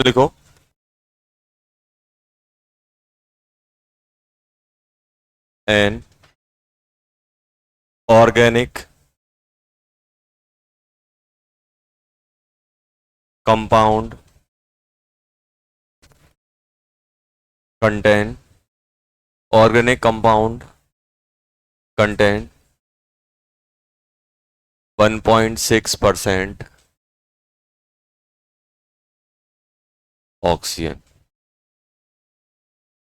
लिखो। An organic compound contain organic compound contain 1.6% oxygen.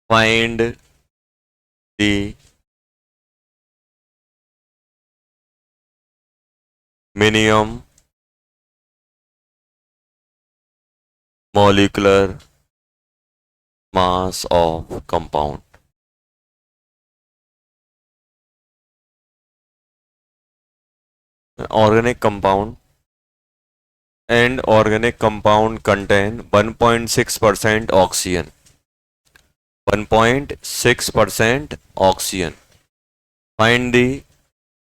Find the minimum molecular mass of compound. Organic compound and organic compound contain 1.6% oxygen. 1.6% oxygen. Find the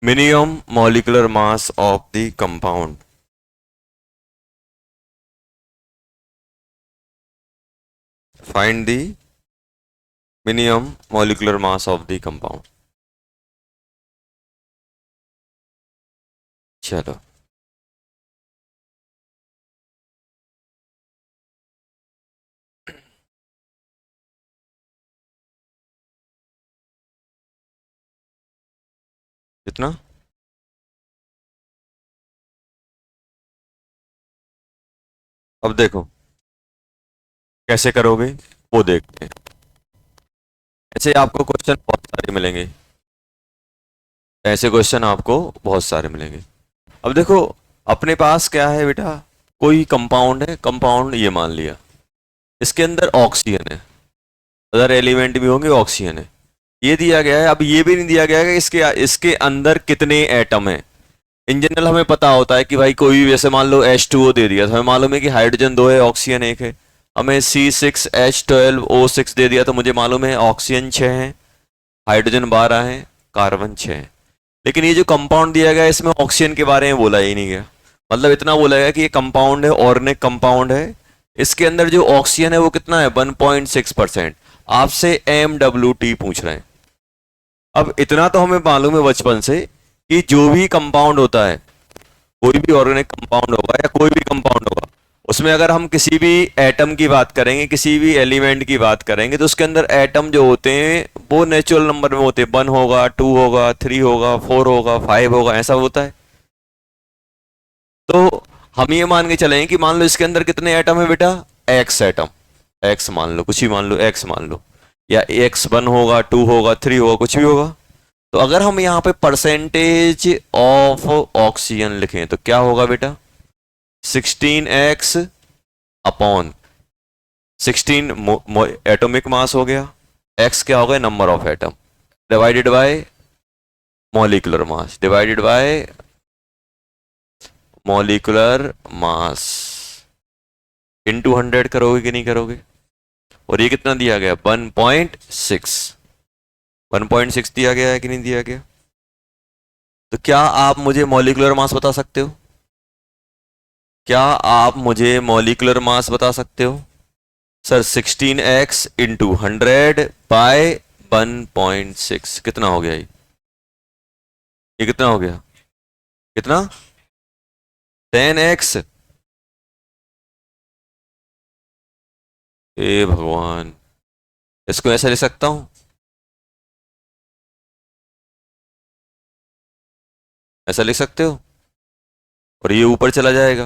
minimum molecular mass of the compound. Find the minimum molecular mass of the compound. चलो कितना? अब देखो कैसे करोगे वो देखते हैं। ऐसे आपको क्वेश्चन बहुत सारे मिलेंगे, ऐसे क्वेश्चन आपको बहुत सारे मिलेंगे। अब देखो अपने पास क्या है बेटा, कोई कंपाउंड है, कंपाउंड ये मान लिया, इसके अंदर ऑक्सीजन है, अदर एलिमेंट भी होंगे, ऑक्सीजन है, ये दिया गया है। अब ये भी नहीं दिया गया है कि इसके अंदर कितने एटम हैं। इन जनरल हमें पता होता है कि भाई कोई भी, जैसे मान लो H2O दे दिया तो हमें मालूम है कि हाइड्रोजन 2 है, ऑक्सीजन 1 है। हमें C6H12O6 दे दिया तो मुझे मालूम है ऑक्सीजन 6 है, हाइड्रोजन 12 है, कार्बन 6 है। लेकिन ये जो कंपाउंड दिया गया इसमें ऑक्सीजन के बारे में बोला ही नहीं गया। मतलब इतना बोला गया कि ये कंपाउंड है, ऑर्गेनिक कंपाउंड है, इसके अंदर जो ऑक्सीजन है वो कितना है, 1.6%। आपसे MWT पूछ रहे हैं। अब इतना तो हमें मालूम है बचपन से कि जो भी कंपाउंड होता है, कोई भी ऑर्गेनिक कंपाउंड होगा या कोई भी कंपाउंड होगा, उसमें अगर हम किसी भी एटम की बात करेंगे, किसी भी एलिमेंट की बात करेंगे, तो उसके अंदर एटम जो होते हैं वो नेचुरल नंबर में होते हैं। 1 होगा, 2 होगा, 3 होगा, 4 होगा, 5 होगा, ऐसा होता है। तो हम ये मान के चलें कि मान लो इसके अंदर कितने एटम है बेटा, एक्स एटम, एक्स मान लो, कुछ ही मान लो, एक्स मान लो, या X1 होगा, 2 होगा, 3 होगा, कुछ भी होगा। तो अगर हम यहाँ पे परसेंटेज ऑफ ऑक्सीजन लिखें तो क्या होगा बेटा, 16x अपॉन 16 एटॉमिक मास हो गया, x क्या हो गया, number of atom, divided by molecular mass, divided by molecular mass, into 100 करोगे कि नहीं करोगे। और ये कितना दिया गया, 1.6, 1.6 दिया गया है कि नहीं दिया गया। तो क्या आप मुझे मॉलिक्यूलर मास बता सकते हो, क्या आप मुझे मॉलिक्यूलर मास बता सकते हो। सर 16x इंटू 100 बाय 1.6 कितना हो गया, ये कितना हो गया, कितना, 10x। ए भगवान, इसको ऐसा लिख सकता हूं, ऐसा लिख सकते हो, और ये ऊपर चला जाएगा।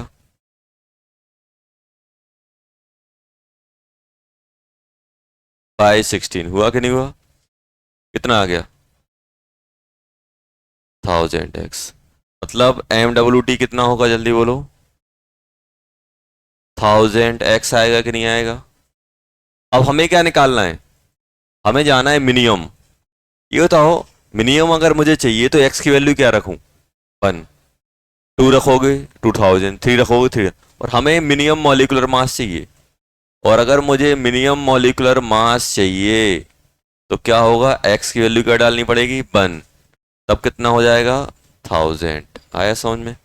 बाय 16 हुआ कि नहीं हुआ, कितना आ गया, 1000x। मतलब MWT कितना होगा, जल्दी बोलो, 1000x आएगा कि नहीं आएगा। अब हमें क्या निकालना है, हमें जाना है मिनिमम। ये बताओ मिनिमम अगर मुझे चाहिए तो x की वैल्यू क्या रखूं, 1, 2 रखोगे 2000, 3 रखोगे 3, और हमें मिनिमम मॉलिक्यूलर मास चाहिए। और अगर मुझे मिनिमम मॉलिक्यूलर मास चाहिए तो क्या होगा, x की वैल्यू क्या डालनी पड़ेगी, 1, तब कितना हो जाएगा, 1000। आया समझ में।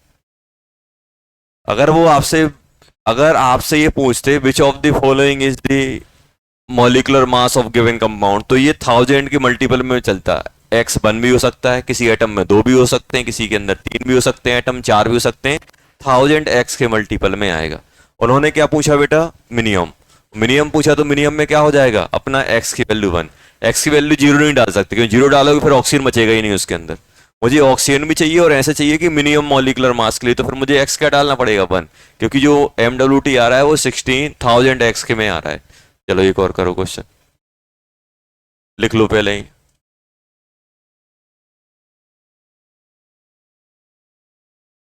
अगर वो आपसे अगर आपसे ये पूछते which of the following is the molecular mass of given compound, तो ये 1000 के मल्टीपल में चलता है। एक्स 1 भी हो सकता है, किसी एटम में 2 भी हो सकते हैं, किसी के अंदर 3 भी हो सकते हैं, एटम 4 भी हो सकते हैं। 1000 एक्स के मल्टीपल में आएगा। उन्होंने क्या पूछा बेटा? मिनिमम। मिनिमम पूछा तो मिनिमम में क्या हो जाएगा अपना? एक्स की वैल्यू 1। एक्स की वैल्यू जीरो नहीं डाल सकते, क्योंकि जीरो डालोगे फिर ऑक्सीजन बचेगा ही नहीं उसके अंदर। मुझे ऑक्सीजन भी चाहिए और ऐसे चाहिए कि मिनिमम मॉलिकुलर मास के लिए, तो फिर मुझे एक्स क्या डालना पड़ेगा? 1, क्योंकि जो MWT आ रहा है वो 16,000 एक्स के में आ रहा है। चलो एक और करो क्वेश्चन, लिख लो पहले ही।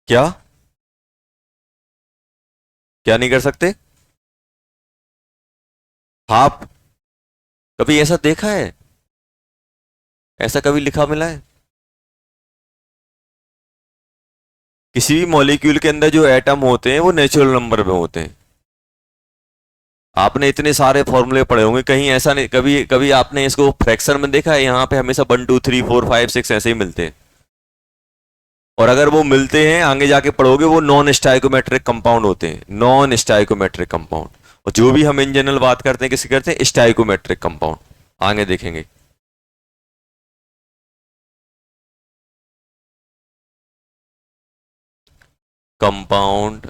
क्या क्या नहीं कर सकते? हाफ? कभी ऐसा देखा है? ऐसा कभी लिखा मिला है? किसी भी मॉलिक्यूल के अंदर जो एटम होते हैं वो नेचुरल नंबर में होते हैं। आपने इतने सारे फॉर्मूले पढ़े होंगे, कहीं ऐसा नहीं, कभी कभी आपने इसको फ्रैक्शन में देखा है? यहाँ पे हमेशा 1 2 3 4 5 6 ऐसे ही मिलते हैं। और अगर वो मिलते हैं आगे जाके पढ़ोगे, वो नॉन स्टाइकोमेट्रिक कंपाउंड होते हैं, नॉन स्टाइकोमेट्रिक कंपाउंड। और जो भी हम इन जनरल बात करते हैं किसी करते हैं स्टाइकोमेट्रिक कंपाउंड, आगे देखेंगे। Compound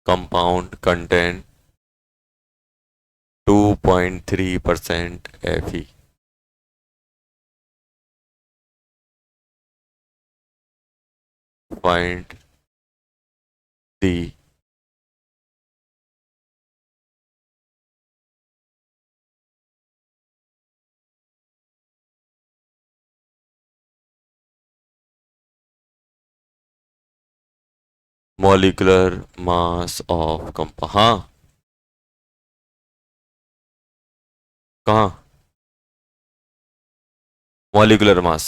compound content 2.3% Fe। Find the molecular mass of compound. हाँ, कहाँ? Molecular mass.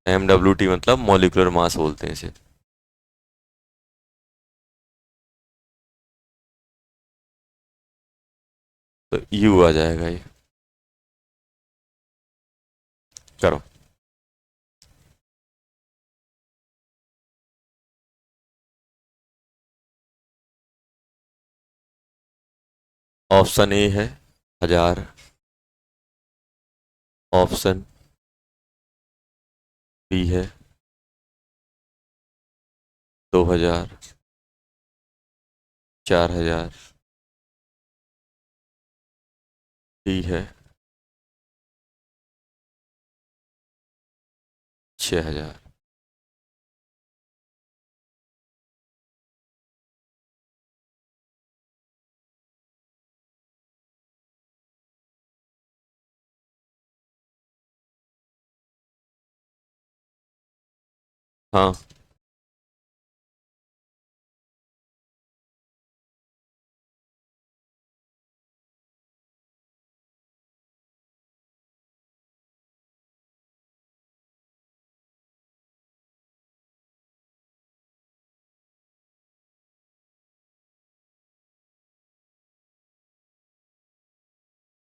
MWT मतलब मॉलिकुलर मास बोलते हैं इसे। तो यू आ जाएगा ये। करो। ऑप्शन ए है 1000, ऑप्शन बी है 2000, 4000, डी है 6000। हाँ,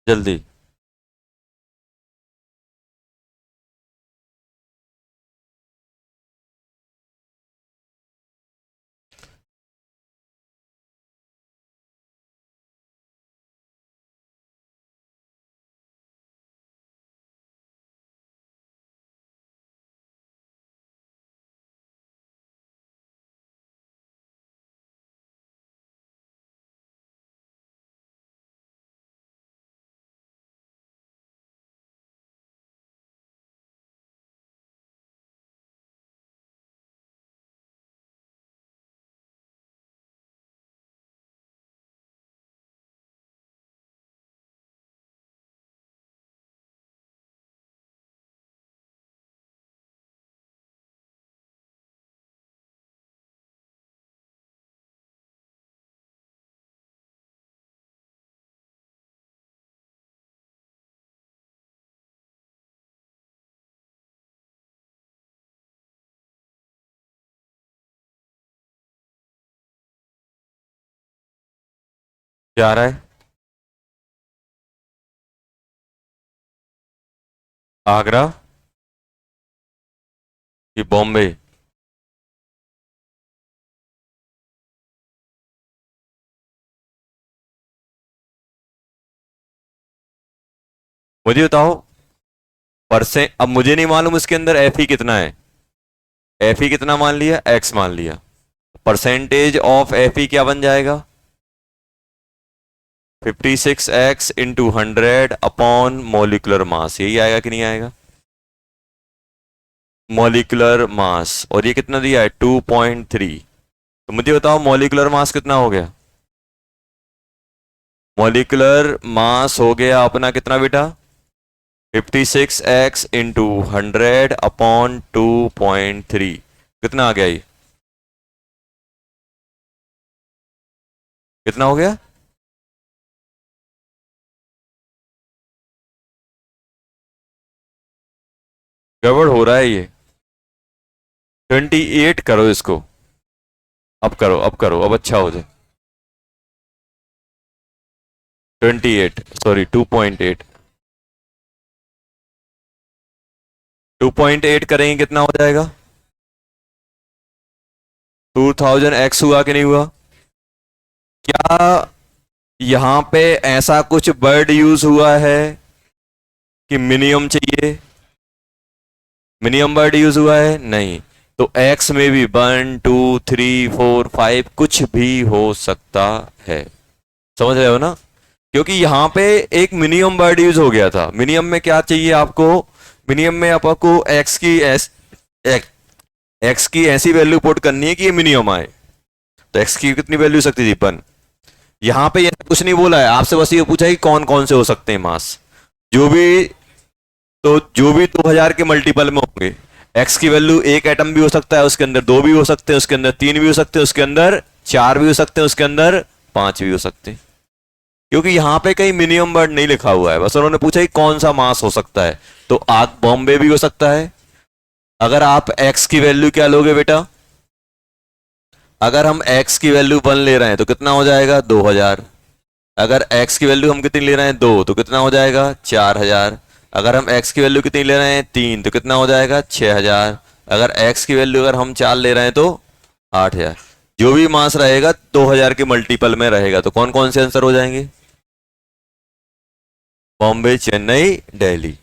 जल्दी। क्या आ रहा है? आगरा कि बॉम्बे? मुझे बताओ परसेंट, अब मुझे नहीं मालूम इसके अंदर एफ ई कितना है, एफ ई कितना मान लिया, एक्स मान लिया, परसेंटेज ऑफ एफ ई क्या बन जाएगा, 56x into 100 upon molecular mass, यही आएगा कि नहीं आएगा, मोलिकुलर मास, और ये कितना दिया है 2.3। तो मुझे बताओ मॉलिक्यूलर मास कितना हो गया, मॉलिक्यूलर मास हो गया अपना कितना बेटा, 56x इंटू 100 अपॉन 2.3, कितना आ गया ये, कितना हो गया, गड़बड़ हो रहा है ये, 28 करो इसको, अब करो अब करो, अब अच्छा हो जाए, 28 सॉरी 2.8, 2.8 करेंगे कितना हो जाएगा, 2000x हुआ कि नहीं हुआ। क्या यहां पे ऐसा कुछ वर्ड यूज हुआ है कि मिनिमम चाहिए, मिनिमम वर्ड यूज हुआ है नहीं, तो x में भी 1 2 3 4 5 कुछ भी हो सकता है, समझ रहे हो ना, क्योंकि यहां पे एक मिनिमम वर्ड यूज हो गया था। मिनिमम में क्या चाहिए आपको, मिनिमम में आपको एक्स की ऐसी वैल्यू पुट करनी है कि ये मिनिमम आए, तो एक्स की कितनी वैल्यू सकती थी 1, यहां पे ये कुछ नहीं बोला है आपसे, बस ये पूछा है कि कौन कौन से हो सकते हैं मास, जो भी, तो जो भी 2000 के मल्टीपल में होंगे, एक्स की वैल्यू एक एटम भी हो सकता है उसके अंदर, दो भी हो सकते हैं उसके अंदर, तीन भी हो सकते हैं उसके अंदर, चार भी हो सकते हैं उसके अंदर, पांच भी हो सकते हैं, क्योंकि यहां पे कहीं मिनिमम वर्ड नहीं लिखा हुआ है, बस उन्होंने पूछा कि कौन सा मास हो सकता है, तो आग बॉम्बे भी हो सकता है। अगर आप एक्स की वैल्यू क्या लोगे बेटा, अगर हम x की वैल्यू 1 ले रहे हैं तो कितना हो जाएगा 2000, अगर x की वैल्यू हम कितनी ले रहे हैं 2 तो कितना हो जाएगा 4000, अगर हम x की वैल्यू कितनी ले रहे हैं 3 तो कितना हो जाएगा 6000, अगर x की वैल्यू अगर हम 4 ले रहे हैं तो 8000, जो भी मास रहेगा 2000 के मल्टीपल में रहेगा, तो कौन कौन से आंसर हो जाएंगे, बॉम्बे चेन्नई दिल्ली।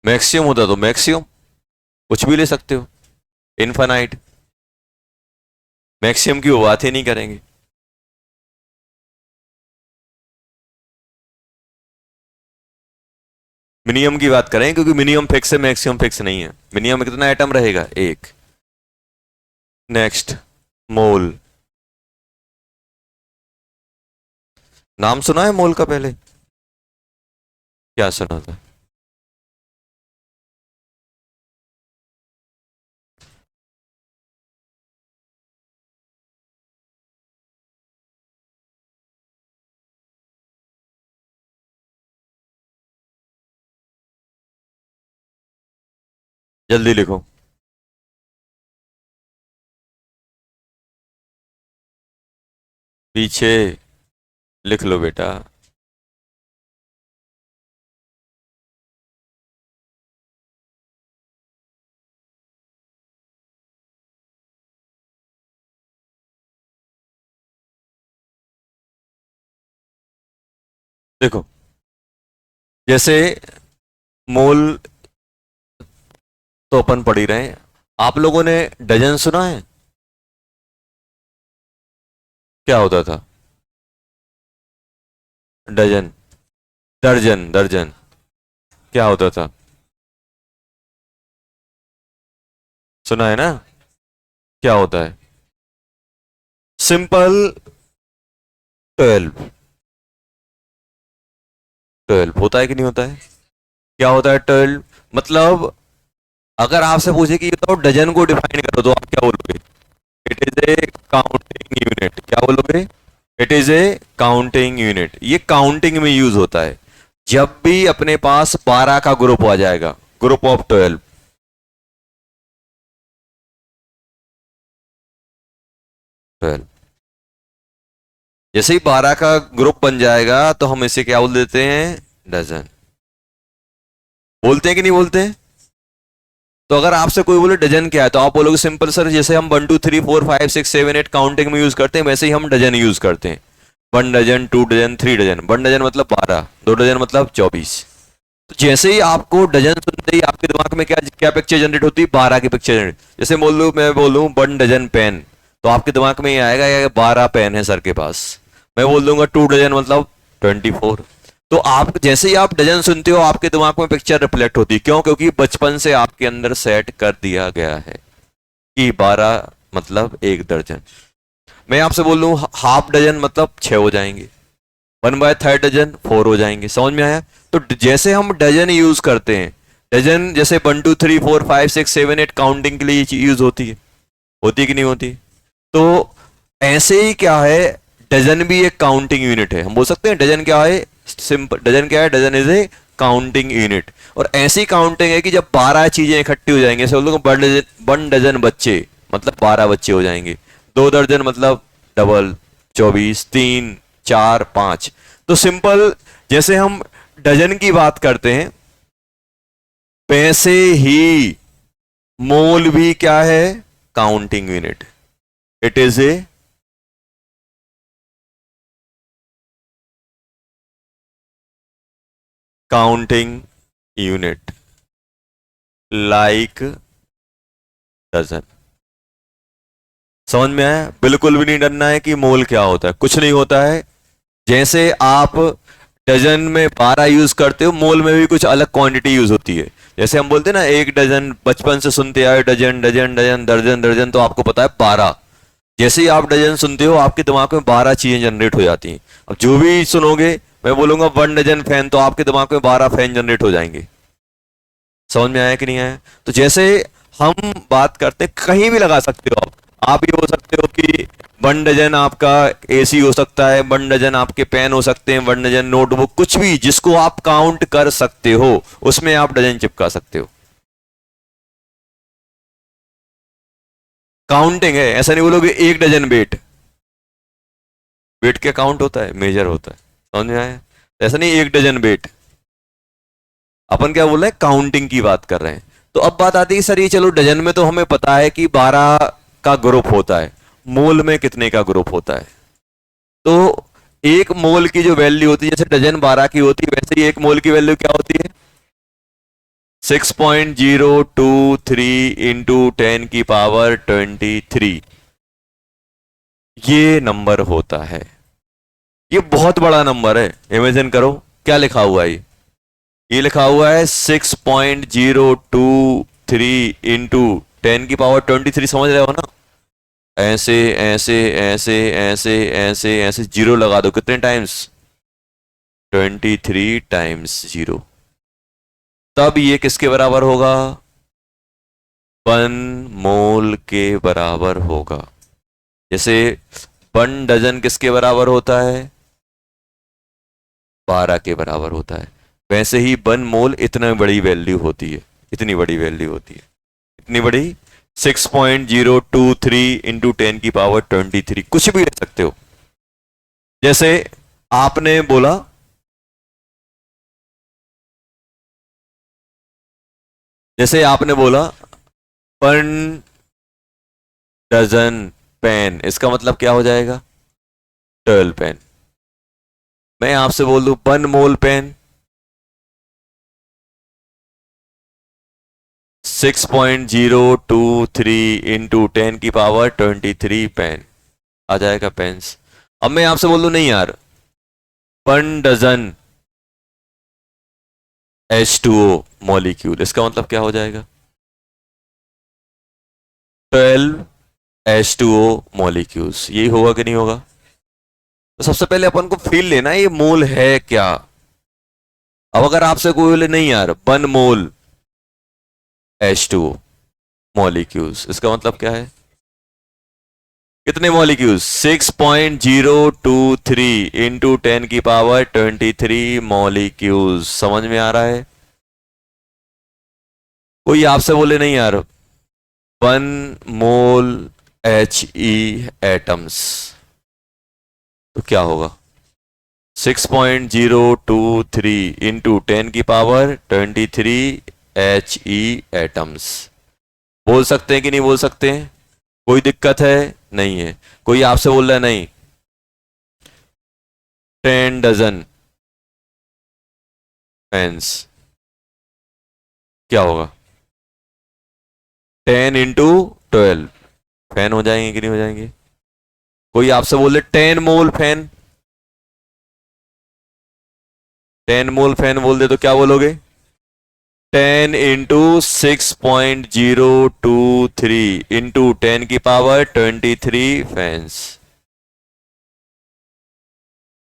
मैक्सिमम होता तो मैक्सिमम कुछ भी ले सकते हो, इनफाइनाइट, मैक्सिमम की वो बात ही नहीं करेंगे। मिनिमम की बात करें क्योंकि मिनिमम फिक्स है, मैक्सिमम फिक्स नहीं है, मिनिमम में कितना एटम रहेगा एक। नेक्स्ट, मोल, नाम सुना है मोल का पहले, क्या सुना था, जल्दी लिखो, पीछे लिख लो बेटा, देखो जैसे मोल तो अपन पढ़ ही रहे हैं, आप लोगों ने डजन सुना है, क्या होता था, डजन, दर्जन, दर्जन क्या होता था, सुना है ना, क्या होता है, सिंपल 12, 12 होता है कि नहीं होता है, क्या होता है 12, मतलब अगर आपसे पूछे कि बताओ डजन को डिफाइन करो तो आप क्या बोलोगे, it is a counting unit, क्या बोलोगे, it is a counting unit, ये काउंटिंग में यूज होता है, जब भी अपने पास 12 का ग्रुप आ जाएगा, ग्रुप ऑफ 12, जैसे ही 12 का ग्रुप बन जाएगा तो हम इसे क्या बोल देते हैं, डजन, बोलते हैं कि नहीं बोलते हैं, तो अगर आपसे कोई बोले डजन क्या है तो आप बोलोगे सिंपल सर, जैसे हम 1 2 3 4 5 6 7 8 काउंटिंग में यूज करते हैं वैसे ही हम डजन यूज करते हैं। 1 डजन, 2 डजन, 3 डजन। 1 डजन मतलब 12, 2 डजन मतलब 24। तो जैसे ही आपको डजन सुनते ही आपके दिमाग में क्या क्या पिक्चर जनरेट होती है? 12 की पिक्चर जनरेट। जैसे मैं बोलूँ 1 डजन पेन, तो आपके दिमाग में ये आएगा ये 12 पेन है सर के पास। मैं बोल दूंगा 2 डजन मतलब 24। तो आप जैसे ही आप डजन सुनते हो आपके दिमाग में पिक्चर रिफ्लेक्ट होती है। क्यों? क्योंकि बचपन से आपके अंदर सेट कर दिया गया है कि 12 मतलब 1 दर्जन। मैं आपसे बोल लूं हाफ डजन मतलब 6 हो जाएंगे, 1/3 डजन 4 हो जाएंगे। समझ में आया? तो जैसे हम डजन यूज करते हैं, डजन जैसे 1 2 3 4 5 6 7 8 काउंटिंग के लिए यूज होती है कि नहीं होती? तो ऐसे ही क्या है, डजन भी एक काउंटिंग यूनिट है। हम बोल सकते हैं डजन क्या है? सिंपल डजन क्या है? Dozen is a counting unit. और ऐसी काउंटिंग है कि जब 12 चीजें इकट्ठी हो जाएंगे, ऐसे बोल दो 1 डजन बच्चे मतलब 12 बच्चे हो जाएंगे, 2 दर्जन मतलब डबल 24, 3 4 5। तो सिंपल जैसे हम डजन की बात करते हैं वैसे ही मोल भी क्या है? Counting unit. It is a counting unit like dozen. समझ में आया? बिल्कुल भी नहीं डरना है कि मोल क्या होता है, कुछ नहीं होता है। जैसे आप डजन में 12 यूज करते हो, मोल में भी कुछ अलग क्वांटिटी यूज होती है। जैसे हम बोलते हैं ना 1 डजन, बचपन से सुनते आए डजन डजन डजन दर्जन दर्जन, तो आपको पता है 12। जैसे ही आप डजन सुनते हो आपके दिमाग में 12 चीजें जनरेट हो जाती हैं। अब जो भी सुनोगे, मैं बोलूंगा 1 डजन फैन, तो आपके दिमाग में 12 फैन जनरेट हो जाएंगे। समझ में आया कि नहीं आया? तो जैसे हम बात करते, कहीं भी लगा सकते हो आप ये हो सकते हो कि 1 डजन आपका एसी हो सकता है, 1 डजन आपके पेन हो सकते हैं, 1 डजन नोटबुक, कुछ भी जिसको आप काउंट कर सकते हो उसमें आप डजन चिपका सकते हो। काउंटिंग है, ऐसा नहीं बोलोगे 1 डजन वेट। वेट क्या काउंट होता है? मेजर होता है। समझ में आया? ऐसा नहीं 1 डजन वेट। अपन क्या बोल रहे हैं? काउंटिंग की बात कर रहे हैं। तो अब बात आती है सर, ये चलो डजन में तो हमें पता है कि 12 का ग्रुप होता है, मोल में कितने का ग्रुप होता है? तो एक मोल की जो वैल्यू होती है, जैसे डजन 12 की होती है वैसे ही एक मोल की वैल्यू क्या होती है? 6.023 इंटू 10⁻23। ये नंबर होता है। ये बहुत बड़ा नंबर है। इमेजिन करो क्या लिखा हुआ है। ये लिखा हुआ है 6.023 इंटू 10⁻23। समझ रहे हो ना? ऐसे ऐसे ऐसे ऐसे ऐसे ऐसे जीरो लगा दो, कितने टाइम्स? 23 times zero. तब ये किसके बराबर होगा? 1 मोल के बराबर होगा। जैसे 1 डजन किसके बराबर होता है? 12 के बराबर होता है। वैसे ही 1 मोल इतना बड़ी वैल्यू होती है, इतनी बड़ी वैल्यू होती है। इतनी बड़ी 6.023 इंटू 10⁻23। कुछ भी ले सकते हो। जैसे आपने बोला, जैसे आपने बोला 1 डजन पेन, इसका मतलब क्या हो जाएगा? 12 पेन। मैं आपसे बोल दूं 1 मोल पेन 6.023 इंटू 10⁻23 पेन आ जाएगा पेन्स। अब मैं आपसे बोल दूं नहीं यार 1 डजन H2O मॉलिक्यूल, इसका मतलब क्या हो जाएगा? 12 H2O मॉलिक्यूल्स। यही होगा कि नहीं होगा? तो सबसे पहले अपन को फील लेना है ये मोल है क्या। अब अगर आपसे कोई बोले नहीं यार 1 मोल H2O मॉलिक्यूल्स, इसका मतलब क्या है? कितने मॉलिक्यूल्स? 6.023 into 10⁻23 molecules. समझ में आ रहा है? कोई आपसे बोले नहीं यार 1 मोल He एटम्स, तो क्या होगा? 6.023 इंटू 10⁻23 He एटम्स। बोल सकते हैं कि नहीं बोल सकते हैं? कोई दिक्कत है? नहीं है। कोई आपसे बोल रहा है नहीं, 10 डजन फैंस, क्या होगा? 10 × 12 फैन हो जाएंगे कि नहीं हो जाएंगे? कोई आपसे बोले 10 मोल फैन, 10 मोल फैन बोल दे तो क्या बोलोगे? 10 × 6.023 इंटू 10⁻23 फैंस,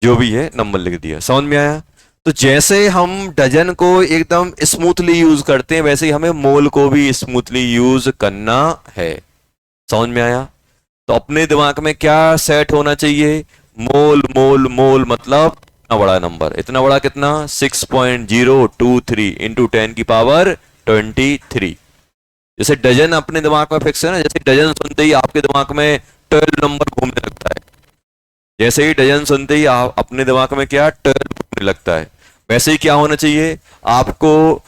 जो भी है नंबर लिख दिया। समझ में आया? तो जैसे हम डजन को एकदम स्मूथली यूज करते हैं, वैसे ही हमें मोल को भी स्मूथली यूज करना है। समझ में आया? तो अपने दिमाग में क्या सेट होना चाहिए? मोल मोल मोल मतलब इतना बड़ा नंबर, इतना बड़ा कितना? 6.023 इंटू 10⁻23। जैसे डजन अपने दिमाग में फिक्स है ना, जैसे डजन सुनते ही आपके दिमाग में 12 नंबर घूमने लगता है, जैसे ही डजन सुनते ही आप अपने दिमाग में क्या 12 घूमने लगता है, वैसे ही क्या होना चाहिए आपको?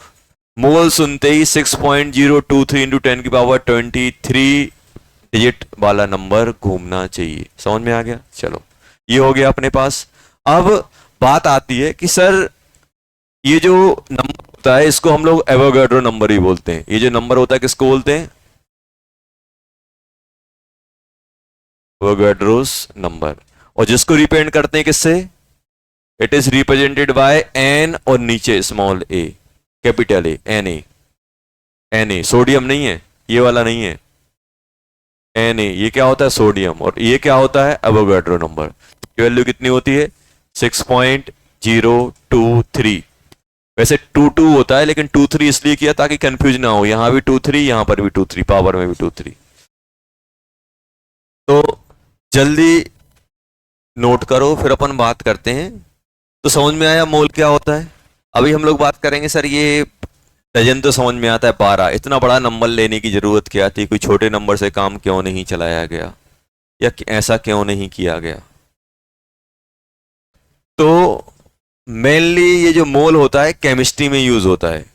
मोल सुनते ही 6.023 इंटू 10⁻23 डिजिट वाला नंबर घूमना चाहिए। समझ में आ गया? चलो, ये हो गया अपने पास। अब बात आती है कि सर ये जो नंबर होता है इसको हम लोग एवोगाड्रो नंबर ही बोलते हैं। ये जो नंबर होता है किसको बोलते हैं? Avogadro's number. और जिसको रिप्रेजेंट करते हैं किससे? It is represented by N और नीचे small a, capital A, N A. N A sodium नहीं है, ये वाला नहीं है। एन ए ये क्या होता है? सोडियम। और ये क्या होता है? Avogadro number. वैल्यू कितनी होती है? 6.023। वैसे 22 होता है, लेकिन 23 इसलिए किया ताकि कंफ्यूज ना हो, यहां भी 23 यहां पर भी 23, पावर में भी 23। तो जल्दी नोट करो, फिर अपन बात करते हैं। तो समझ में आया मोल क्या होता है? अभी हम लोग बात करेंगे सर ये डजन तो समझ में आता है, 12 इतना बड़ा नंबर लेने की जरूरत क्या थी? कोई छोटे नंबर से काम क्यों नहीं चलाया गया, या ऐसा क्यों नहीं किया गया? तो मेनली ये जो मोल होता है केमिस्ट्री में यूज होता है।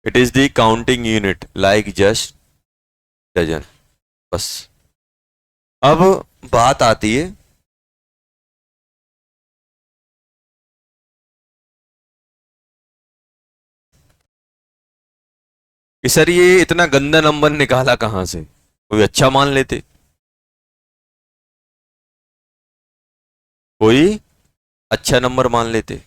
It is the counting unit like just dozen. बस। अब बात आती है कि सर ये इतना गंदा नंबर निकाला कहां से? कोई अच्छा मान लेते, कोई अच्छा नंबर मान लेते।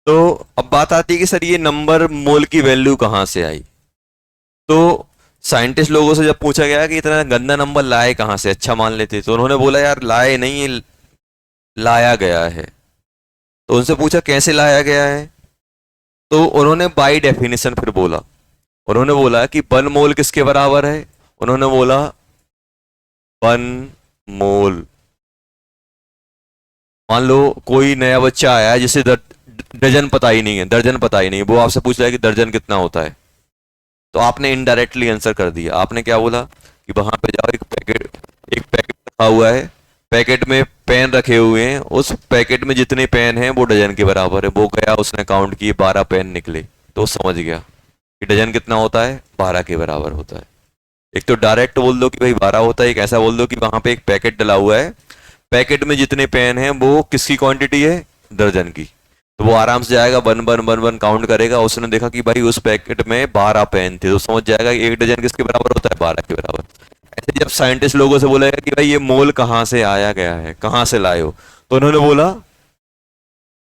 तो अब बात आती है कि सर ये नंबर मोल की वैल्यू कहां से आई? तो साइंटिस्ट लोगों से जब पूछा गया कि इतना गंदा नंबर लाए कहां से, अच्छा मान लेते, तो उन्होंने बोला यार लाए नहीं, लाया गया है। तो उनसे पूछा कैसे लाया गया है? तो उन्होंने बाय डेफिनेशन फिर बोला। उन्होंने बोला कि 1 मोल किसके बराबर है? उन्होंने बोला 1 मोल। मान लो कोई नया बच्चा आया है जिसे डजन पता ही नहीं है, दर्जन पता ही नहीं है, वो आपसे पूछ रहा है कि दर्जन कितना होता है। तो आपने इनडायरेक्टली आंसर कर दिया। आपने क्या बोला कि वहां पे जाओ, एक पैकेट रखा हुआ है, पैकेट में पेन रखे हुए हैं, उस पैकेट में जितने पेन हैं वो डजन के बराबर है। वो गया, उसने काउंट किए, 12 पेन निकले, तो समझ गया कि डजन कितना होता है? 12 के बराबर होता है। एक तो डायरेक्ट बोल दो कि भाई 12 होता है, एक ऐसा बोल दो कि वहां पे एक पैकेट डला हुआ है, पैकेट में जितने पेन हैं वो किसकी क्वांटिटी है? दर्जन की। तो वो आराम से जाएगा, one one one one count करेगा, उसने देखा कि भाई उस पैकेट में 12 पेन थे, तो समझ जाएगा कि एक डजन किसके बराबर होता है? 12 के बराबर। ऐसे जब साइंटिस्ट लोगों से बोलेगा कि भाई ये मोल कहां से आया गया है, कहां से लाए हो, तो उन्होंने बोला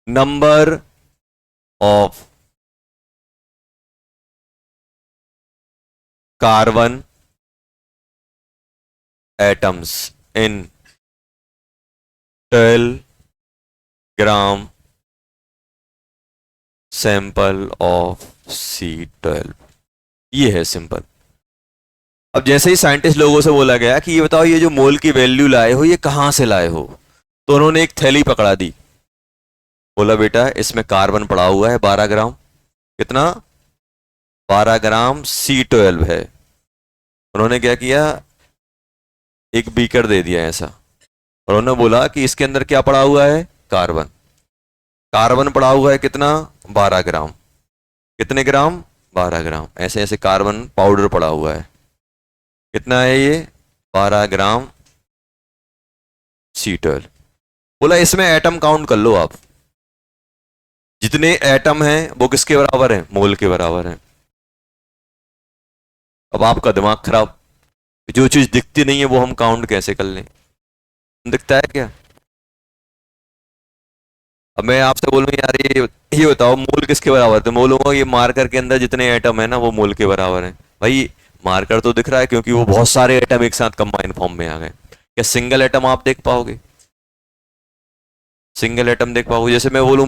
number of carbon atoms in 12 gram sample of C12। ये है सिंपल। अब जैसे ही साइंटिस्ट लोगों से बोला गया कि ये बताओ ये जो मोल की वैल्यू लाए हो ये कहां से लाए हो, तो उन्होंने एक थैली पकड़ा दी। बोला बेटा इसमें कार्बन पड़ा हुआ है 12 ग्राम, कितना, 12 ग्राम C12 है। उन्होंने क्या किया, एक बीकर दे दिया ऐसा, और उन्होंने बोला कि इसके अंदर क्या पड़ा हुआ है, कार्बन। कार्बन पड़ा हुआ है कितना, 12 ग्राम, कितने ग्राम, 12 ग्राम। ऐसे ऐसे कार्बन पाउडर पड़ा हुआ है, कितना है ये, 12 ग्राम C12। बोला इसमें एटम काउंट कर लो आप, जितने एटम हैं वो किसके बराबर हैं, मोल के बराबर हैं। अब आपका दिमाग खराब, जो चीज दिखती नहीं है वो हम काउंट कैसे कर लें, दिखता है क्या। अब मैं आपसे बोलूं यार ये बताओ मोल किसके बराबर, तो बोलूंगा ये मार्कर के अंदर जितने एटम है ना वो मोल के बराबर है। भाई मार्कर तो दिख रहा है क्योंकि वो बहुत सारे एटम एक साथ कंबाइन फॉर्म में आ गए। क्या सिंगल एटम आप देख पाओगे, सिंगल एटम देख पाओगे। जैसे मैं बोलूं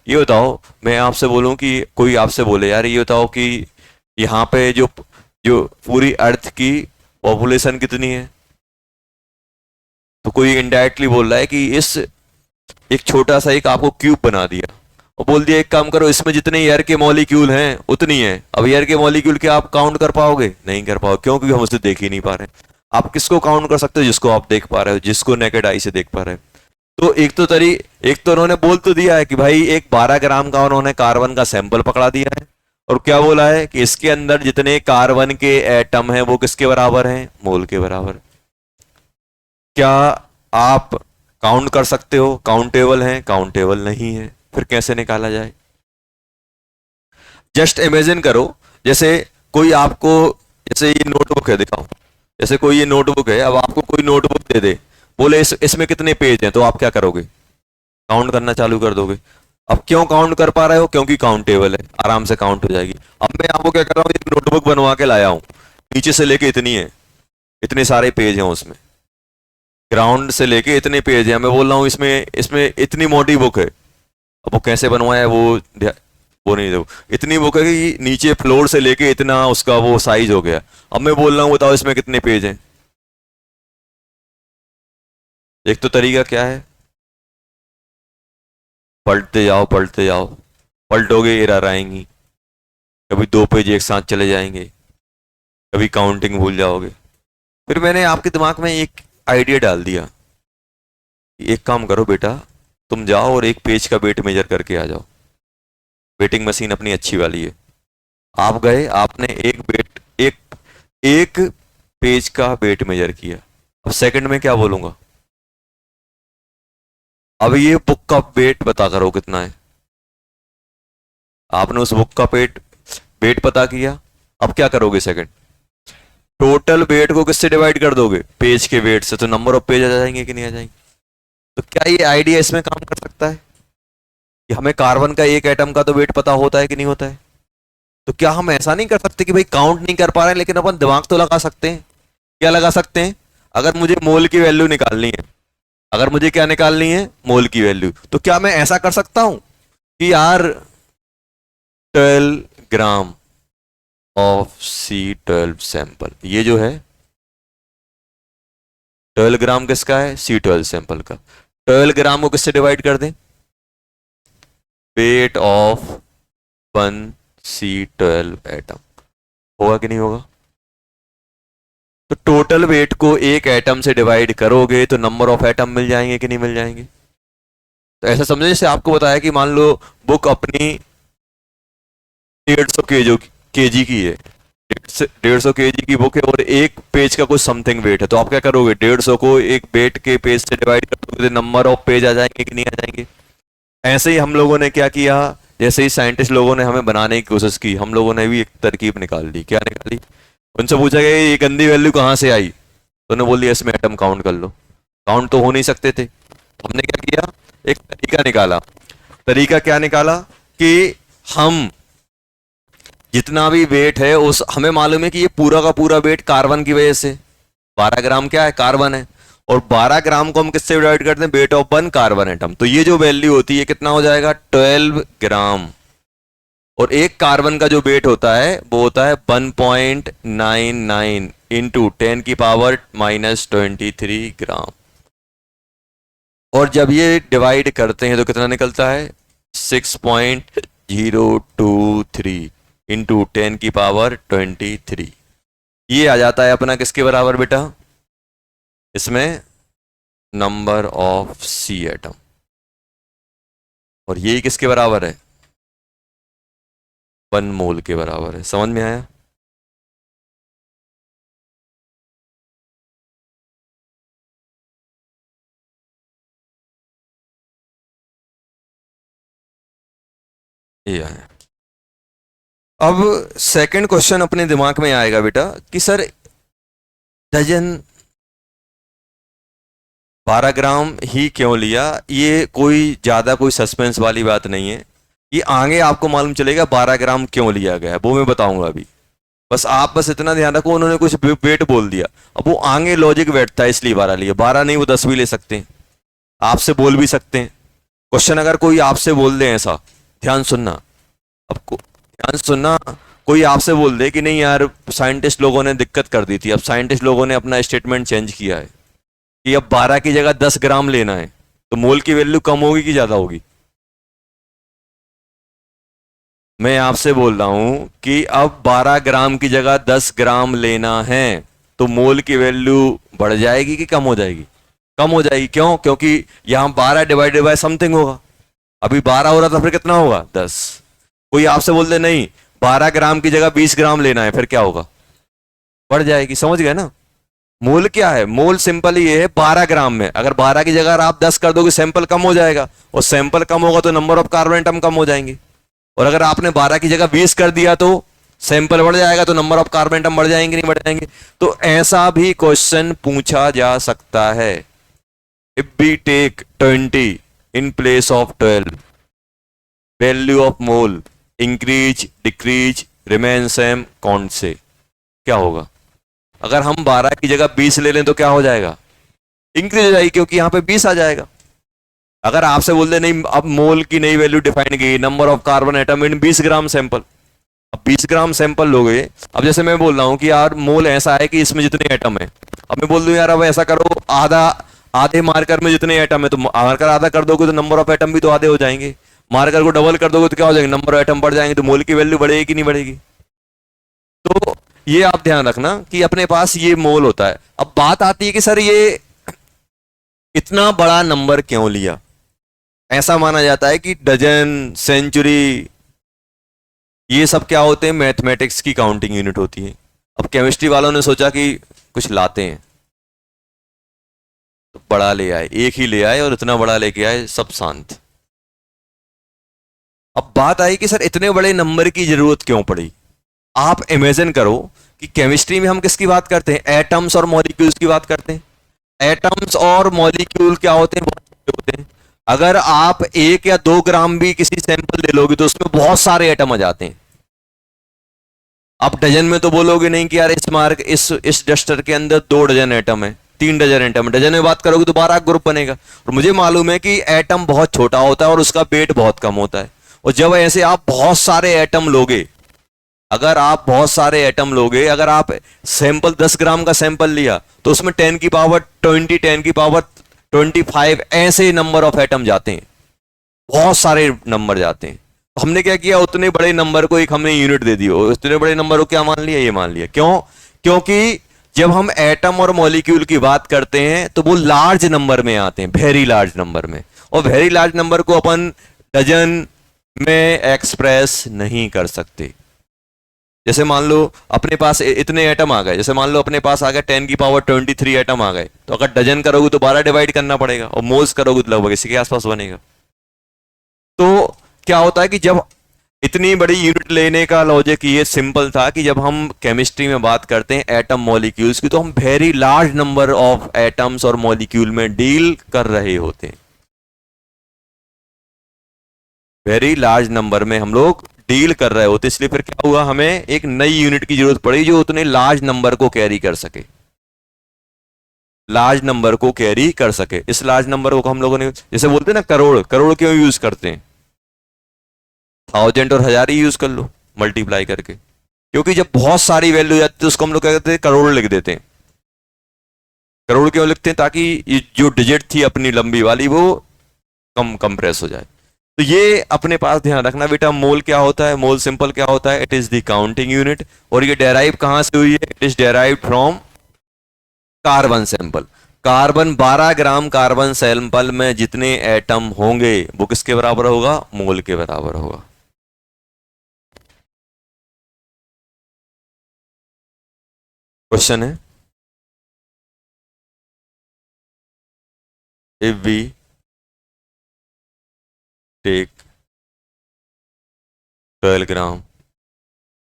ये बताओ, मैं आपसे बोलूं कि कोई आपसे बोले यार ये बताओ कि यहाँ पे जो जो पूरी अर्थ की पॉपुलेशन कितनी है, तो कोई इनडायरेक्टली बोल रहा है कि इस एक छोटा सा एक आपको क्यूब बना दिया और बोल दिया एक काम करो इसमें जितने एयर के मॉलिक्यूल हैं उतनी है। अब एयर के मॉलिक्यूल के आप काउंट कर पाओगे, नहीं कर पाओगे, क्यों, क्योंकि हम उसे देख ही नहीं पा रहे। आप किसको काउंट कर सकते हो, जिसको आप देख पा रहे हो, जिसको नेकेड आई से देख पा रहे हो। तो एक तो उन्होंने बोल तो दिया है कि भाई एक 12 ग्राम का उन्होंने कार्बन का सैंपल पकड़ा दिया है, और क्या बोला है कि इसके अंदर जितने कार्बन के एटम हैं वो किसके बराबर हैं, मोल के बराबर। क्या आप काउंट कर सकते हो, काउंटेबल है, काउंटेबल नहीं है, फिर कैसे निकाला जाए। जस्ट इमेजिन करो, जैसे कोई आपको, जैसे ये नोटबुक है, दिखाओ, जैसे कोई ये नोटबुक है, अब आपको कोई नोटबुक दे दे, बोले इसमें कितने पेज हैं, तो आप क्या करोगे, काउंट करना चालू कर दोगे। अब क्यों काउंट कर पा रहे हो, क्योंकि काउंटेबल है, आराम से काउंट हो जाएगी। अब मैं आपको क्या कर रहा हूँ, एक नोटबुक बनवा के लाया हूँ, नीचे से लेके इतनी है, इतने सारे पेज हैं उसमें, ग्राउंड से लेके इतने पेज हैं, मैं बोल रहा हूँ इसमें इसमें इतनी मोटी बुक है। अब वो कैसे बनवाया है वो नहीं, दो इतनी बुक है कि नीचे फ्लोर से लेके इतना उसका वो साइज हो गया। अब मैं बोल रहा हूँ बताओ इसमें कितने पेज हैं। एक तो तरीका क्या है, पलटते जाओ पलटते जाओ, पलटोगे एरर आएंगी, कभी 2 पेज एक साथ चले जाएंगे, कभी काउंटिंग भूल जाओगे। फिर मैंने आपके दिमाग में एक आइडिया डाल दिया, एक काम करो बेटा, तुम जाओ और एक पेज का वेट मेजर करके आ जाओ, वेटिंग मशीन अपनी अच्छी वाली है। आप गए, आपने एक पेज का वेट मेजर किया, अब सेकंड में क्या बोलूंगा, अब ये बुक का वेट पता करो कितना है। आपने उस बुक का वेट पता किया, अब क्या करोगे सेकंड, टोटल वेट को किससे डिवाइड कर दोगे, पेज के वेट से, तो नंबर ऑफ पेज आ जाएंगे कि नहीं आ जाएंगे। तो क्या ये आइडिया इसमें काम कर सकता है कि हमें कार्बन का एक एटम का तो वेट पता होता है कि नहीं होता है। तो क्या हम ऐसा नहीं कर सकते कि भाई काउंट नहीं कर पा रहे हैं लेकिन अपन दिमाग तो लगा सकते हैं। क्या लगा सकते हैं, अगर मुझे मोल की वैल्यू निकालनी है, अगर मुझे क्या निकालनी है, मोल की वैल्यू, तो क्या मैं ऐसा कर सकता हूं कि यार 12 ग्राम ऑफ C12 सैंपल, ये जो है 12 ग्राम किसका है, C12 सैंपल का, 12 ग्राम को किससे डिवाइड कर दें, वेट ऑफ 1 C12 एटम, होगा कि नहीं होगा। तो टोटल वेट को एक एटम से डिवाइड करोगे तो नंबर ऑफ एटम मिल जाएंगे कि नहीं मिल जाएंगे। तो ऐसा समझो जैसे आपको बताया कि मान लो बुक अपनी 150 केजी की है, 150 केजी की बुक है और एक पेज का कुछ समथिंग वेट है, तो आप क्या करोगे, 150 को एक वेट के पेज से डिवाइड कर दोगे तो नंबर ऑफ पेज आ जाएंगे कि नहीं आ जाएंगे। ऐसे ही हम लोगों ने क्या किया, जैसे ही साइंटिस्ट लोगों ने हमें बनाने की कोशिश की, हम लोगों ने भी एक तरकीब निकाल ली। क्या निकाली, उनसे पूछा गया ये गंदी वैल्यू कहाँ से आई, तो उन्होंने बोल दिया इसमें एटम काउंट कर लो। काउंट तो हो नहीं सकते थे, हमने क्या किया, एक तरीका निकाला। तरीका क्या निकाला कि हम जितना भी वेट है उस, हमें मालूम है कि ये पूरा का पूरा वेट कार्बन की वजह से, 12 ग्राम क्या है, कार्बन है, और 12 ग्राम को हम किससे डिवाइड करते हैं, वेट ऑफ 1 कार्बन एटम, तो ये जो वैल्यू होती है कितना हो जाएगा, 12 ग्राम। और एक कार्बन का जो वेट होता है वो होता है 1.99 इंटू 10 की पावर -23 ग्राम। और जब ये डिवाइड करते हैं तो कितना निकलता है, 6.023 इंटू 10⁻23। ये आ जाता है अपना किसके बराबर बेटा? इसमें नंबर ऑफ सी एटम। और ये किसके बराबर है? 1 मोल के बराबर है। समझ में आया? ये आया। अब सेकंड क्वेश्चन अपने दिमाग में आएगा बेटा कि सर डजन 12 ग्राम ही क्यों लिया? ये कोई ज्यादा कोई सस्पेंस वाली बात नहीं है। ये आगे आपको मालूम चलेगा 12 ग्राम क्यों लिया गया है, वो मैं बताऊंगा अभी। बस आप बस इतना ध्यान रखो, उन्होंने कुछ वेट बोल दिया, अब वो आगे लॉजिक बैठता है इसलिए 12 लिया। 12 नहीं, वो 10 भी ले सकते हैं, आपसे बोल भी सकते हैं। क्वेश्चन अगर कोई आपसे बोल दे ऐसा, ध्यान सुनना, अब ध्यान सुनना, कोई आपसे बोल दे कि नहीं यार साइंटिस्ट लोगों ने दिक्कत कर दी थी, अब साइंटिस्ट लोगों ने अपना स्टेटमेंट चेंज किया है कि अब 12 की जगह 10 ग्राम लेना है, तो मोल की वैल्यू कम होगी कि ज्यादा होगी? मैं आपसे बोल रहा हूं कि अब 12 ग्राम की जगह 10 ग्राम लेना है, तो मोल की वैल्यू बढ़ जाएगी कि कम हो जाएगी? कम हो जाएगी। क्यों? क्योंकि यहां 12 डिवाइडेड बाय समथिंग होगा, अभी 12 हो रहा था, फिर कितना होगा? 10। कोई आपसे बोल दे नहीं 12 ग्राम की जगह 20 ग्राम लेना है, फिर क्या होगा? बढ़ जाएगी। समझ गए ना? मोल क्या है? मोल सिंपल ही है 12 ग्राम में, अगर 12 की जगह आप 10 कर दोगे सैंपल कम हो जाएगा, और सैंपल कम होगा तो नंबर ऑफ कार्बन एटम कम हो जाएंगे। और अगर आपने 12 की जगह 20 कर दिया तो सैंपल बढ़ जाएगा, तो नंबर ऑफ कार्बन एटम बढ़ जाएंगे नहीं बढ़ जाएंगे? तो ऐसा भी क्वेश्चन पूछा जा सकता है। If we take 20 in place of 12, value of mole increase decrease remain same, कौन से? क्या होगा? अगर हम 12 की जगह 20 ले लें तो क्या हो जाएगा? इंक्रीज हो जाएगी, क्योंकि यहां पे 20 आ जाएगा। अगर आपसे बोल दे नहीं अब मोल की नई वैल्यू डिफाइन की, number of carbon atom in 20 gram sample, अब 20 ग्राम सैंपल लोगे, अब जैसे मैं बोल रहा हूं कि यार मोल ऐसा है कि इसमें जितने एटम है, अब मैं बोल दूं यार अब ऐसा करो आधा, आधे मार्कर में जितने एटम है, तो मार्कर आधा कर दोगे तो नंबर ऑफ एटम भी तो आधे हो जाएंगे, मार्कर को डबल कर दोगे तो क्या हो जाएंगे? नंबर ऑफ एटम बढ़ जाएंगे, तो मोल की वैल्यू बढ़ेगी कि नहीं बढ़ेगी? तो ये आप ध्यान रखना कि अपने पास ये मोल होता है। अब बात आती है कि सर ये इतना बड़ा नंबर क्यों लिया? ऐसा माना जाता है कि डजन, सेंचुरी, ये सब क्या होते हैं? मैथमेटिक्स की काउंटिंग यूनिट होती है। अब केमिस्ट्री वालों ने सोचा कि कुछ लाते हैं, तो बड़ा ले आए, एक ही ले आए, और इतना बड़ा लेके आए, सब शांत। अब बात आई कि सर इतने बड़े नंबर की जरूरत क्यों पड़ी? आप इमेजिन करो कि केमिस्ट्री में हम किसकी बात करते हैं? एटम्स और मॉलिक्यूल्स की बात करते हैं। एटम्स और मॉलिक्यूल क्या होते हैं? बहुत छोटे होते हैं। अगर आप 1 या 2 ग्राम भी किसी सैंपल ले लोगे तो उसमें बहुत सारे एटम आ जाते हैं। आप डजन में तो बोलोगे नहीं कि यार इस डस्टर के अंदर 2 डजन एटम है, 3 डजन एटम है। डजन में बात करोगे तो 12 ग्रुप बनेगा। और मुझे मालूम है कि एटम बहुत छोटा होता है और उसका वेट बहुत कम होता है। और जब ऐसे आप बहुत सारे एटम लोगे, अगर आप बहुत सारे एटम लोगे, अगर आप सैंपल 10 ग्राम का सैंपल लिया तो उसमें 10 की पावर 20, 10 की पावर 25 ऐसे नंबर ऑफ एटम जाते हैं, बहुत सारे नंबर जाते हैं। तो हमने क्या किया? उतने बड़े नंबर को एक हमने यूनिट दे दी, उतने बड़े नंबर को क्या मान लिया? ये मान लिया। क्यों? क्योंकि जब हम एटम और मॉलिक्यूल की बात करते हैं तो वो लार्ज नंबर में आते हैं, वेरी लार्ज नंबर में, और वेरी लार्ज नंबर को अपन डजन में एक्सप्रेस नहीं कर सकते। जैसे मान लो अपने पास इतने एटम आ गए, जैसे मान लो अपने पास आ गए 10 की पावर 23 एटम आ गए, तो अगर डजन करोगे तो 12 डिवाइड करना पड़ेगा, और मोल्स करोगे तो लगभग इसी के आसपास बनेगा। तो क्या होता है कि जब इतनी बड़ी यूनिट लेने का लॉजिक ये सिंपल था कि जब हम केमिस्ट्री में बात करते हैं एटम मॉलिक्यूल्स की, तो हम very large number of atoms और मॉलिक्यूल में डील कर रहे होते हैं। वेरी लार्ज नंबर में हम लोग डील कर रहे होते, इसलिए फिर क्या हुआ? हमें एक नई यूनिट की जरूरत पड़ी जो उतने लार्ज नंबर को कैरी कर सके, लार्ज नंबर को कैरी कर सके। इस लार्ज नंबर को हम लोगों ने, जैसे बोलते हैं ना करोड़, करोड़ क्यों यूज करते हैं? 1000 और 1000 ही यूज कर लो मल्टीप्लाई करके, क्योंकि जब बहुत सारी वैल्यू जाती है तो उसको हम लोग क्या कहते हैं? करोड़ लिख देते हैं। करोड़ क्यों लिखते हैं? ताकि ये जो डिजिट थी अपनी लंबी वाली वो कम कंप्रेस हो जाए। तो ये अपने पास ध्यान रखना बेटा, मोल क्या होता है, मोल सिंपल क्या होता है, it is the counting unit. और ये डेराइव कहां से हुई है, it is derive from carbon sample. Carbon 12 gram carbon sample में जितने एटम होंगे वो किसके बराबर होगा, मोल के बराबर होगा। क्वेश्चन है, if we take 12 gram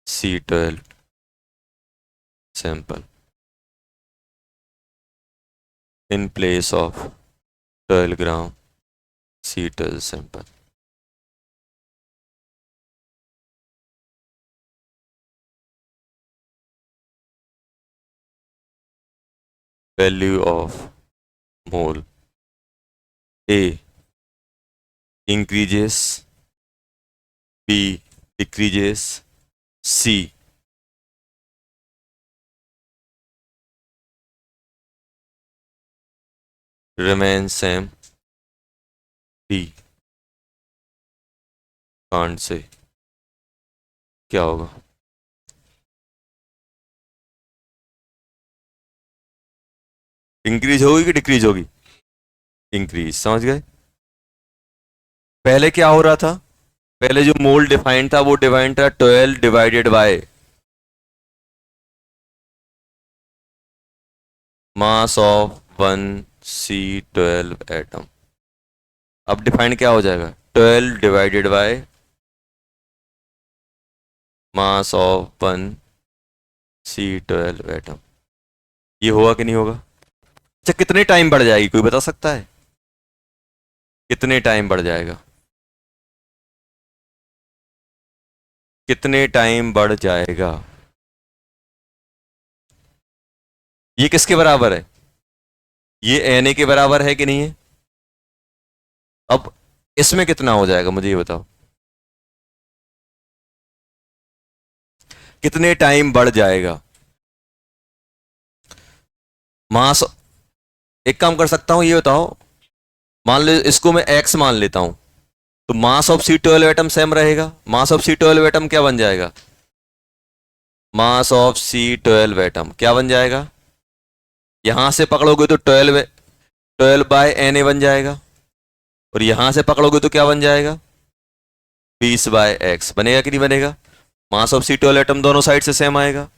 C12 sample in place of 12 gram C12 sample, value of mole A increases, B decreases, C remains same, D can't say। क्या होगा, इंक्रीज होगी कि डिक्रीज होगी, इंक्रीज, समझ गए। पहले क्या हो रहा था, पहले जो मोल डिफाइंड था वो डिफाइंड था 12 divided by mass of 1C12 atom. अब डिफाइंड क्या हो जाएगा, 12 divided by mass of 1C12 atom. ये होगा कि नहीं होगा। अच्छा, कितने टाइम बढ़ जाएगी, कोई बता सकता है कितने टाइम बढ़ जाएगा, कितने टाइम बढ़ जाएगा। ये किसके बराबर है, ये Na के बराबर है कि नहीं है। अब इसमें कितना हो जाएगा मुझे ये बताओ, कितने टाइम बढ़ जाएगा मास। एक काम कर सकता हूं, ये बताओ, मान लो इसको मैं x मान लेता हूं, तो mass of C12 atom same रहेगा। मास ऑफ C12 एटम क्या बन जाएगा, मास ऑफ C12 एटम क्या बन जाएगा, यहां से पकड़ोगे तो 12 बाय Na बन जाएगा, और यहां से पकड़ोगे तो क्या बन जाएगा, 20 बाय एक्स। बनेगा कि नहीं बनेगा। मास ऑफ C12 एटम दोनों साइड से सेम आएगा।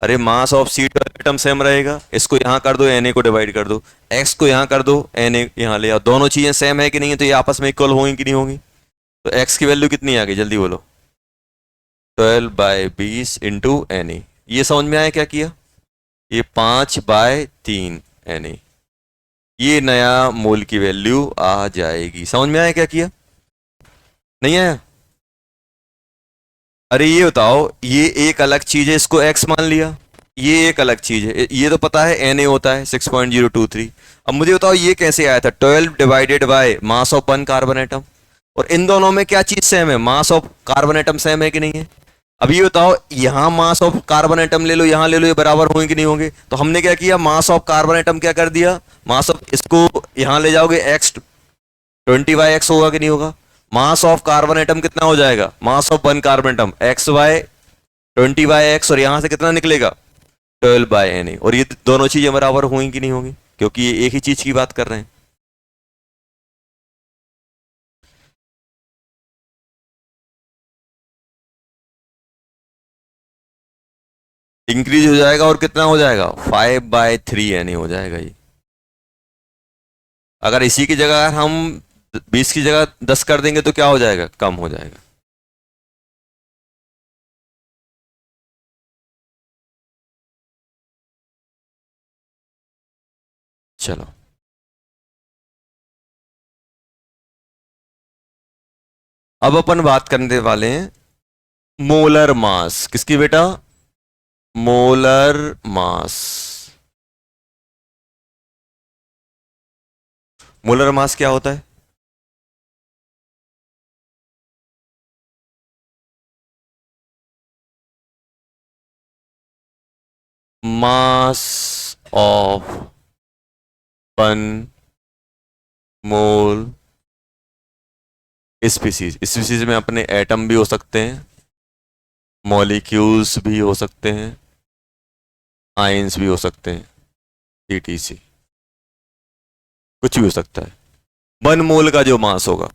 अरे mass of C12 atom same रहेगा, इसको यहां कर दो, Na को डिवाइड कर दो, x को यहां कर दो, Na यहां ले आओ, दोनों चीजें सेम है कि नहीं है, तो ये आपस में इक्वल होंगी कि नहीं होंगी। तो x की वैल्यू कितनी आ गई, जल्दी बोलो, 12/20 × Na। ये समझ में आया क्या किया, ये 5/3 Na, ये नया मोल की वैल्यू आ जाएगी। समझ में आया क्या किया, नहीं आया। अरे ये बताओ, ये एक अलग चीज है, इसको x मान लिया, ये एक अलग चीज है, ये तो पता है Na होता है 6.023। अब मुझे बताओ ये कैसे आया था, 12 divided by mass of 1 carbon atom. और इन दोनों में क्या चीज सेम है, mass of carbon atom same है कि नहीं है। अब ये बताओ, यहां मास ऑफ कार्बन एटम ले लो, यहां ले लो, ये बराबर होंगे कि नहीं होंगे। तो हमने क्या किया, मास ऑफ कार्बन एटम क्या कर दिया, मास ऑफ, इसको यहां ले जाओगे x 20/x होगा कि नहीं होगा। मास ऑफ कार्बन एटम कितना हो जाएगा, मास ऑफ 1 कार्बन एटम x/20/x, और यहां से कितना निकलेगा, 12/Na। और ये दोनों चीजें बराबर होंगी कि नहीं होंगी, क्योंकि ये एक ही चीज की बात कर रहे हैं। इंक्रीज हो जाएगा, और कितना हो जाएगा, 5/3 Na हो जाएगा ये। अगर इसी की जगह हम 20 की जगह 10 कर देंगे तो क्या हो जाएगा, कम हो जाएगा। चलो, अब अपन बात करने वाले हैं मोलर मास किसकी बेटा, मोलर मास। मोलर मास क्या होता है, मास ऑफ 1 मोल स्पीसीज में अपने एटम भी हो सकते हैं, मॉलिक्यूल्स भी हो सकते हैं, आयंस भी हो सकते हैं, टीटीसी, कुछ भी हो सकता है। 1 मोल का जो मास होगा,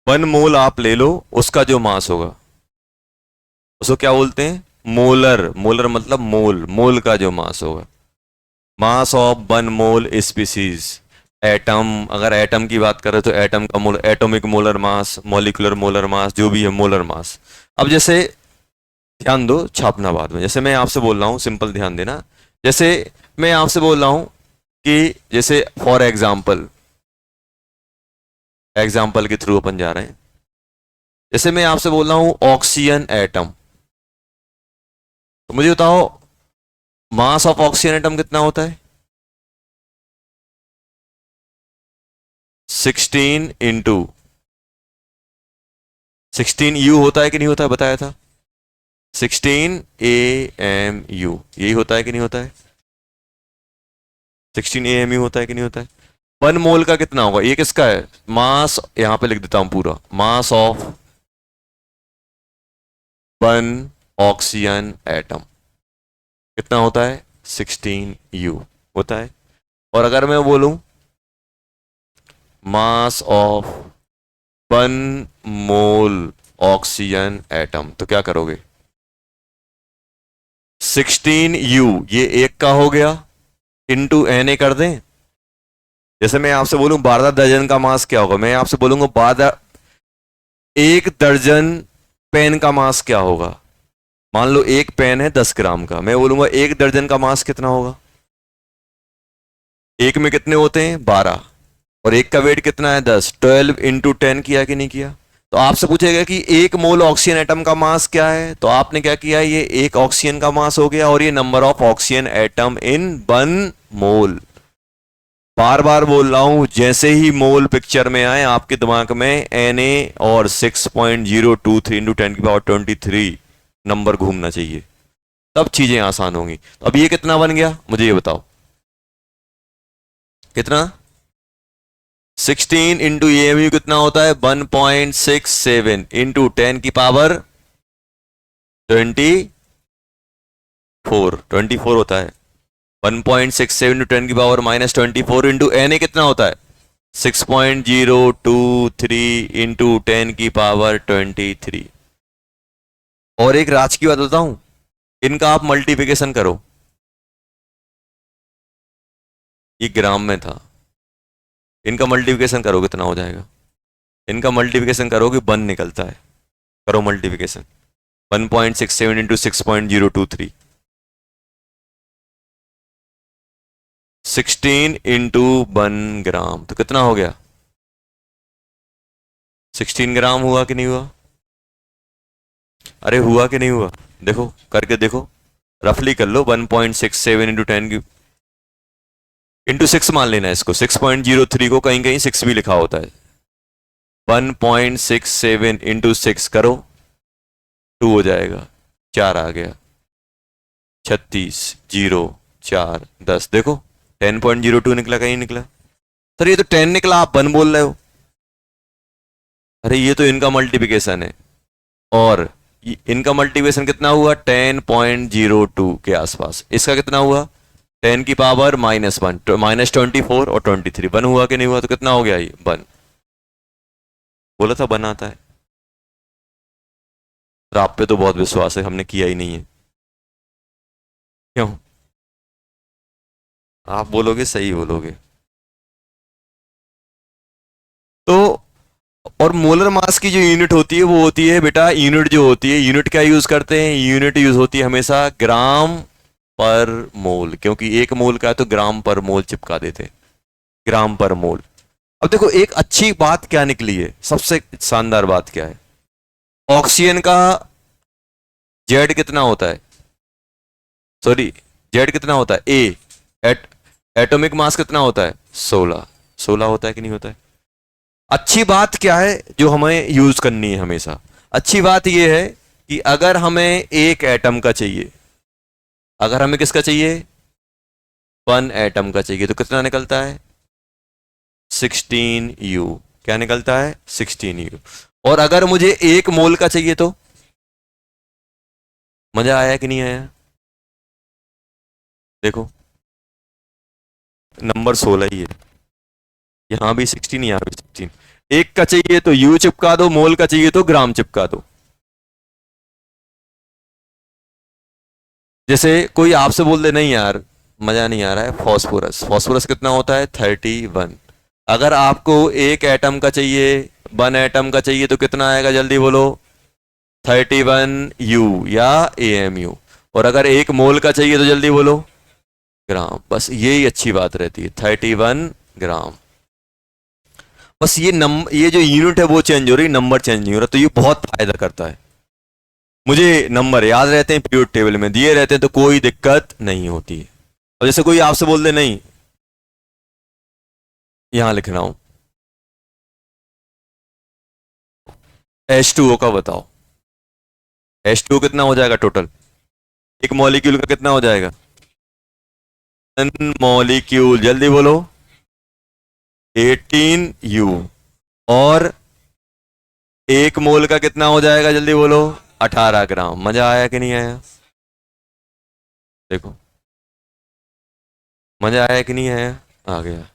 1 मोल आप ले लो, उसका जो मास होगा उसको क्या बोलते हैं? मोलर। मोलर मतलब मोल, मोल का जो मास होगा, mass of 1 mole species. Atom, अगर एटम की बात करें तो एटम का mole, atomic molar mass, molecular molar mass, जो भी है मोलर मास। अब जैसे ध्यान दो, छापना बाद में, जैसे मैं आपसे बोल रहा हूं, सिंपल ध्यान देना, जैसे मैं आपसे बोल रहा हूं कि जैसे फॉर एग्जाम्पल, एग्जाम्पल के थ्रू अपन जा रहे हैं, जैसे मैं आपसे बोल रहा हूं ऑक्सीजन एटम, तो मुझे बताओ मास ऑफ ऑक्सीजन एटम कितना होता है? 16 इंटू 16 U होता है कि नहीं होता है? बताया था 16 AMU, यही होता है कि नहीं होता है? 16 AMU होता है कि नहीं होता है? 1 मोल का कितना होगा? ये किसका है? मास, यहां पे लिख देता हूं पूरा, मास ऑफ 1 ऑक्सीजन एटम कितना होता है? 16U होता है। और अगर मैं बोलूं मास ऑफ 1 मोल ऑक्सीजन एटम, तो क्या करोगे? 16U, ये एक का हो गया, इंटू Na कर दें। जैसे मैं आपसे बोलूं 12 दर्जन का मास क्या होगा, मैं आपसे बोलूंगा 1 दर्जन पेन का मास क्या होगा। मान लो एक पेन है 10 ग्राम का, मैं बोलूंगा 1 दर्जन का मास कितना होगा? एक में कितने होते हैं? 12, और एक का वेट कितना है? 10। 12 इंटू 10 किया कि नहीं किया? तो आपसे पूछेगा कि 1 मोल ऑक्सीजन एटम का मास क्या है, तो आपने क्या किया, ये एक ऑक्सीजन का मास हो गया, और ये number of oxygen atom in 1 मोल। बार बार बोल रहा हूं, जैसे ही मोल पिक्चर में आए आपके दिमाग में Na और 6.023 इंटू 10⁻23 नंबर घूमना चाहिए, तब चीजें आसान होंगी। तो अब ये कितना बन गया, मुझे ये बताओ कितना? 16 इंटू AMU कितना होता है? 1.67 इंटू 10⁻24 होता है। 1.67 इंटू 10⁻24 इंटू Na कितना होता है? 6.023 इंटू 10⁻23। और एक राज की बात बताऊं, इनका आप मल्टीप्लिकेशन करो, ये ग्राम में था, इनका मल्टीप्लिकेशन करो कितना हो जाएगा? इनका मल्टीप्लिकेशन करोगे 1 निकलता है, करो मल्टीप्लिकेशन। 1.67 इंटू 6.023, 16 इंटू 1 ग्राम, तो कितना हो गया? 16 ग्राम हुआ कि नहीं हुआ? अरे हुआ कि नहीं हुआ? देखो करके देखो, रफली कर लो। 1.67 इंटू 10 की इंटू 6 मान लेना इसको, 6.03 को कहीं कहीं 6 भी लिखा होता है। 1.67 इंटू 6 करो, 2 हो जाएगा, 4 आ गया, 36, 0, 4, 10। देखो 10.02 निकला, कहीं निकला? सर ये तो 10 निकला, आप 1 बोल रहे हो। अरे ये तो इनका मल्टीप्लिकेशन है, और इनका मल्टीप्लिकेशन कितना हुआ? 10.02 के आसपास। इसका कितना हुआ? 10⁻⁻1, -24 और 23। 1 हुआ कि नहीं हुआ? तो कितना हो गया ये? 1। बोला था 1 आता है। तो आप पे तो बहुत विश्वास है, हमने किया ही नहीं है। क्यों? आप बोलोगे सही बोलोगे तो। और मोलर मास की जो यूनिट होती है वो होती है बेटा, यूनिट जो होती है, यूनिट क्या यूज करते हैं? यूनिट यूज होती है हमेशा ग्राम पर मोल, क्योंकि 1 मोल का है तो ग्राम पर मोल चिपका देते हैं, ग्राम पर मोल। अब देखो एक अच्छी बात क्या निकली है, सबसे शानदार बात क्या है? ऑक्सीजन का जेड कितना होता है? सॉरी, जेड कितना होता है? एट एटॉमिक मास कितना होता है? 16। 16 होता है कि नहीं होता है? अच्छी बात क्या है जो हमें यूज करनी है हमेशा? अच्छी बात यह है कि अगर हमें एक एटम का चाहिए, अगर हमें किसका चाहिए? 1 एटम का चाहिए, तो कितना निकलता है? 16U। क्या निकलता है 16 U। और अगर मुझे 1 मोल का चाहिए तो मजा आया कि नहीं आया? देखो नंबर 16 ही है, यहां भी 16 यहां भी 16। एक का चाहिए तो यू चिपका दो, मोल का चाहिए तो ग्राम चिपका दो। जैसे कोई आपसे बोल दे नहीं यार मजा नहीं आ रहा है, फास्फोरस, फास्फोरस कितना होता है 31। अगर आपको एक एटम का चाहिए, 1 एटम का चाहिए तो कितना आएगा जल्दी बोलो? 31 U या AMU। और अगर 1 मोल का चाहिए तो जल्दी बोलो? ग्राम। बस यही अच्छी बात रहती है, 31 ग्राम। बस ये जो यूनिट है वो चेंज हो रही, नंबर चेंज नहीं हो रहा, तो ये बहुत फायदा करता है। मुझे नंबर याद रहते हैं, पीरियड टेबल में दिए रहते हैं, तो कोई दिक्कत नहीं होती है। और जैसे कोई आपसे बोल दे नहीं यहां लिख रहा हूं H2O का बताओ, H2O कितना हो जाएगा टोटल? एक मॉलिक्यूल का कितना हो जाएगा? 1 मॉलिक्यूल, जल्दी बोलो? 18U। और 1 मोल का कितना हो जाएगा जल्दी बोलो? 18 ग्राम। मजा आया कि नहीं आया? देखो मजा आया कि नहीं आया? आ गया।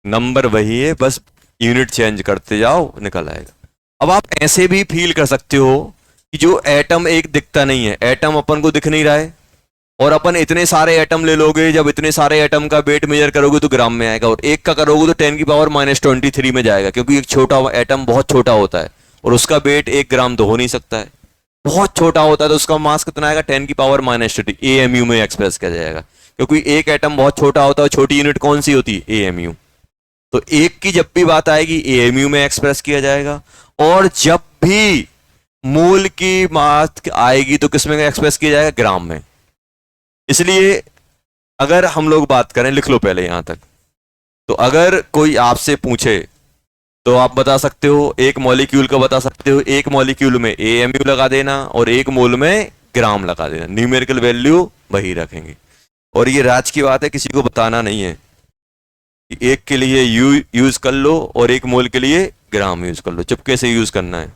नंबर वही है, बस यूनिट चेंज करते जाओ निकल आएगा। अब आप ऐसे भी फील कर सकते हो कि जो एटम एक दिखता नहीं है, एटम अपन को दिख नहीं रहा है, और अपन इतने सारे एटम ले लोगे, जब इतने सारे एटम का वेट मेजर करोगे तो ग्राम में आएगा, और एक का करोगे तो 10⁻⁻23 में जाएगा, क्योंकि एक छोटा एटम बहुत छोटा होता है और उसका वेट 1 ग्राम तो हो नहीं सकता है। बहुत छोटा होता है तो उसका मास कितना आएगा? 10⁻⁻30 AMU में एक्सप्रेस किया जाएगा, क्योंकि एक एटम बहुत छोटा होता है। छोटी यूनिट कौन सी होती है? AMU। तो एक की जब भी बात आएगी AMU में एक्सप्रेस किया जाएगा, और जब भी मूल की बात आएगी तो किसमें एक्सप्रेस किया जाएगा? ग्राम में। इसलिए अगर हम लोग बात करें, लिख लो पहले यहां तक, तो अगर कोई आपसे पूछे तो आप बता सकते हो, एक मॉलिक्यूल का बता सकते हो, एक मॉलिक्यूल में AMU लगा देना और 1 मोल में ग्राम लगा देना, न्यूमेरिकल वैल्यू वही रखेंगे। और ये राज की बात है, किसी को बताना नहीं है कि एक के लिए यू यूज कर लो और 1 मोल के लिए ग्राम यूज कर लो, चुपके से यूज करना है।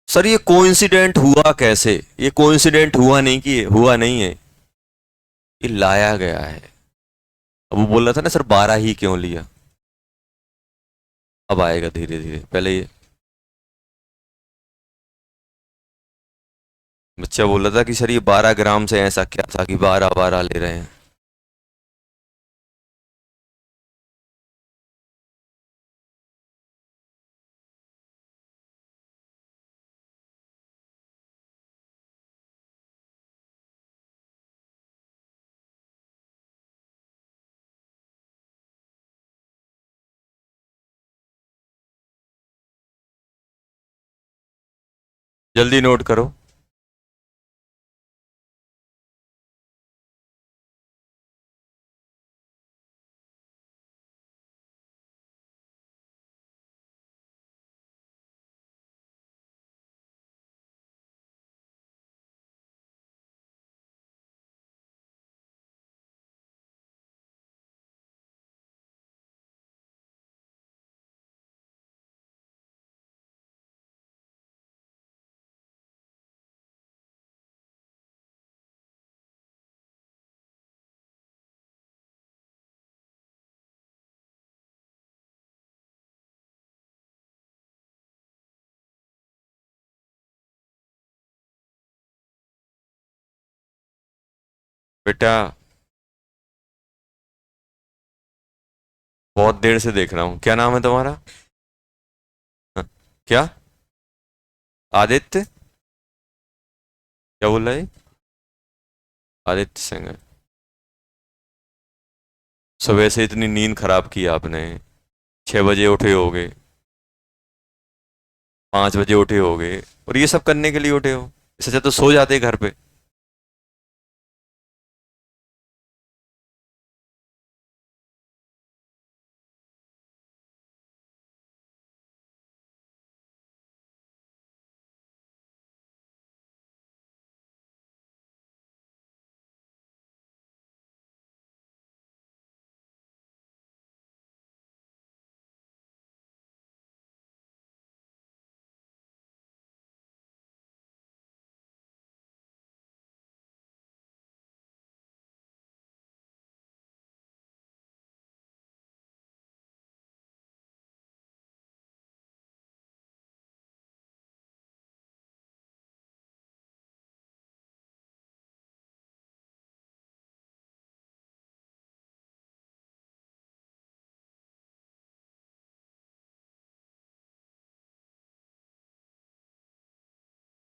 सर ये कोइंसिडेंट हुआ कैसे? ये कोइंसिडेंट हुआ नहीं, कि हुआ नहीं है, ये लाया गया है। अब वो बोल रहा था ना सर 12 ही क्यों लिया, अब आएगा धीरे धीरे। पहले ये बच्चा बोल रहा था कि सर ये 12 ग्राम से ऐसा क्या था कि 12 12 ले रहे हैं। जल्दी नोट करो। बेटा बहुत देर से देख रहा हूँ, क्या नाम है तुम्हारा? हाँ, क्या? आदित्य? क्या बोल रहा है? आदित्य सिंह। सुबह से इतनी नींद खराब की आपने, 6 बजे उठे होगे, 5 बजे उठे होगे, और ये सब करने के लिए उठे हो? इससे अच्छा तो सो जाते घर पे।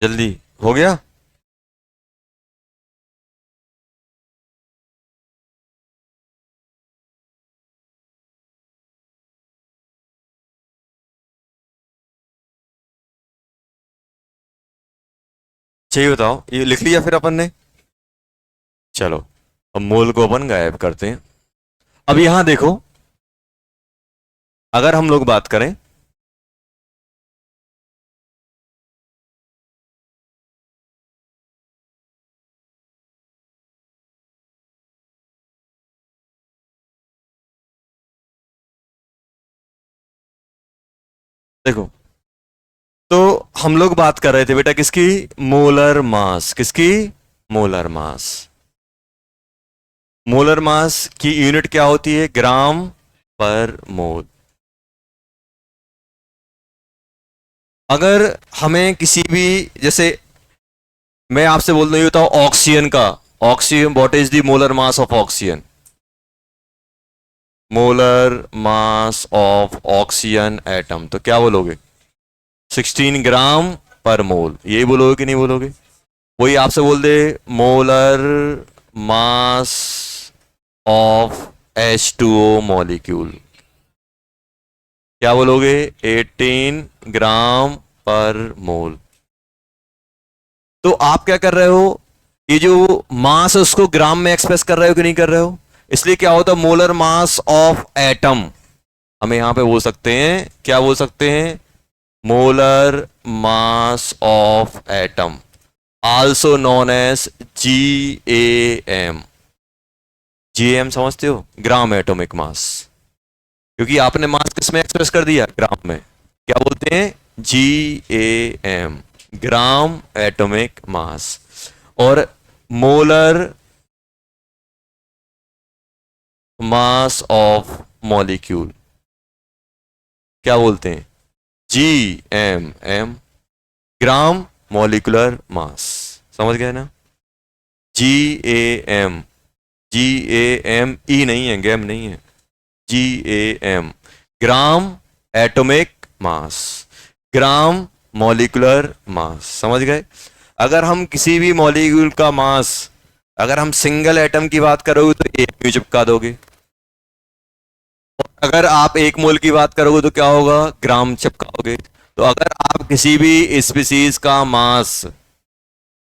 जल्दी हो गया। चाहिए बताओ, ये लिख लिया फिर अपन ने। चलो, अब मोल को अपन गायब करते हैं। अब यहां देखो, अगर हम लोग बात करें, देखो, तो हम लोग बात कर रहे थे बेटा किसकी? Molar mass. किसकी? मोलर मास। मोलर मास की यूनिट क्या होती है? ग्राम पर मोल। अगर हमें किसी भी, जैसे मैं आपसे बोल रही होता हूं ऑक्सीजन का, oxygen, what is the molar mass of oxygen? Molar mass of oxygen atom, तो क्या बोलोगे? 16 ग्राम पर मोल। यही बोलोगे कि नहीं बोलोगे? वही आपसे बोल दे, molar mass of H2O molecule, क्या बोलोगे? 18 ग्राम पर मोल। तो आप क्या कर रहे हो? ये जो मास है उसको ग्राम में एक्सप्रेस कर रहे हो कि नहीं कर रहे हो? इसलिए क्या होता है? मोलर मास ऑफ एटम, हमें यहां पे बोल सकते हैं, क्या बोल सकते हैं? Molar mass of atom, also known as GAM। GAM समझते हो? Gram atomic mass. क्योंकि आपने मास किस में एक्सप्रेस कर दिया? ग्राम में। क्या बोलते हैं? GAM, ग्राम एटॉमिक मास। और मोलर मास ऑफ मॉलिक्यूल क्या बोलते हैं? GMM, ग्राम मॉलिकुलर मास। समझ गए ना? GAM, GAME नहीं है, गैम नहीं है, GAM, ग्राम एटॉमिक मास, ग्राम मॉलिकुलर मास। समझ गए? अगर हम किसी भी मॉलिक्यूल का मास, अगर हम सिंगल एटम की बात करोगे तो एक में चिपका दोगे, अगर आप एक मोल की बात करोगे तो क्या होगा? ग्राम चिपकाओगे। तो अगर आप किसी भी स्पीसीज का मास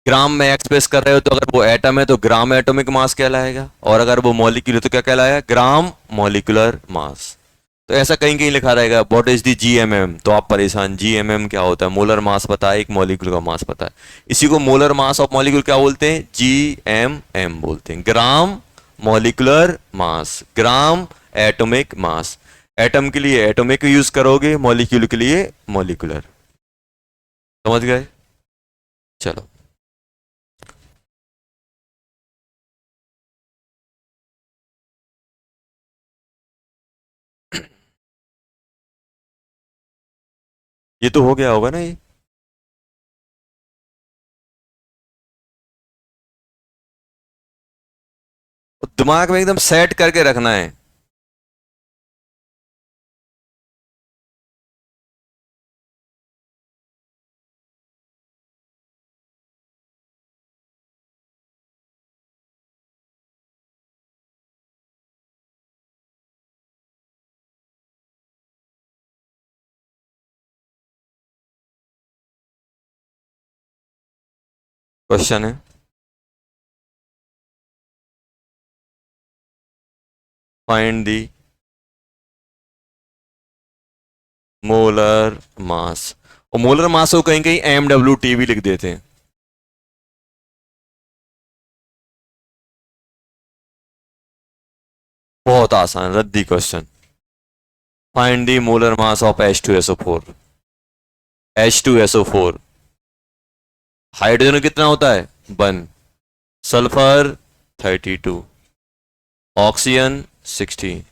ग्राम में एक्सप्रेस कर रहे हो, तो अगर वो एटम है तो ग्राम एटॉमिक मास कहलाएगा, और अगर वो मॉलिक्यूल है तो क्या कहलाएगा? ग्राम मॉलिकुलर मास। तो ऐसा कहीं कहीं लिखा रहेगा व्हाट इज दी GMM, तो आप परेशान, GMM क्या होता है? मोलर मास पता है, एक मॉलिक्यूल का मास पता है, इसी को मोलर मास ऑफ मॉलिक्यूल क्या बोलते हैं? GMM बोलते हैं, ग्राम मॉलिकुलर मास, ग्राम एटॉमिक मास। एटम के लिए एटॉमिक यूज करोगे, मॉलिक्यूल के लिए मॉलिकुलर। समझ गए? चलो, ये तो हो गया होगा ना ये? दिमाग में एकदम सेट करके रखना है। क्वेश्चन है, फाइंड दी मोलर मास। और मोलर मास को कहीं कहीं MWT भी लिख देते हैं। बहुत आसान, रद्दी question. Find the molar mass of H2SO4। H2SO4, hydrogen कितना होता है? 1, सल्फर 32, ऑक्सीजन 16।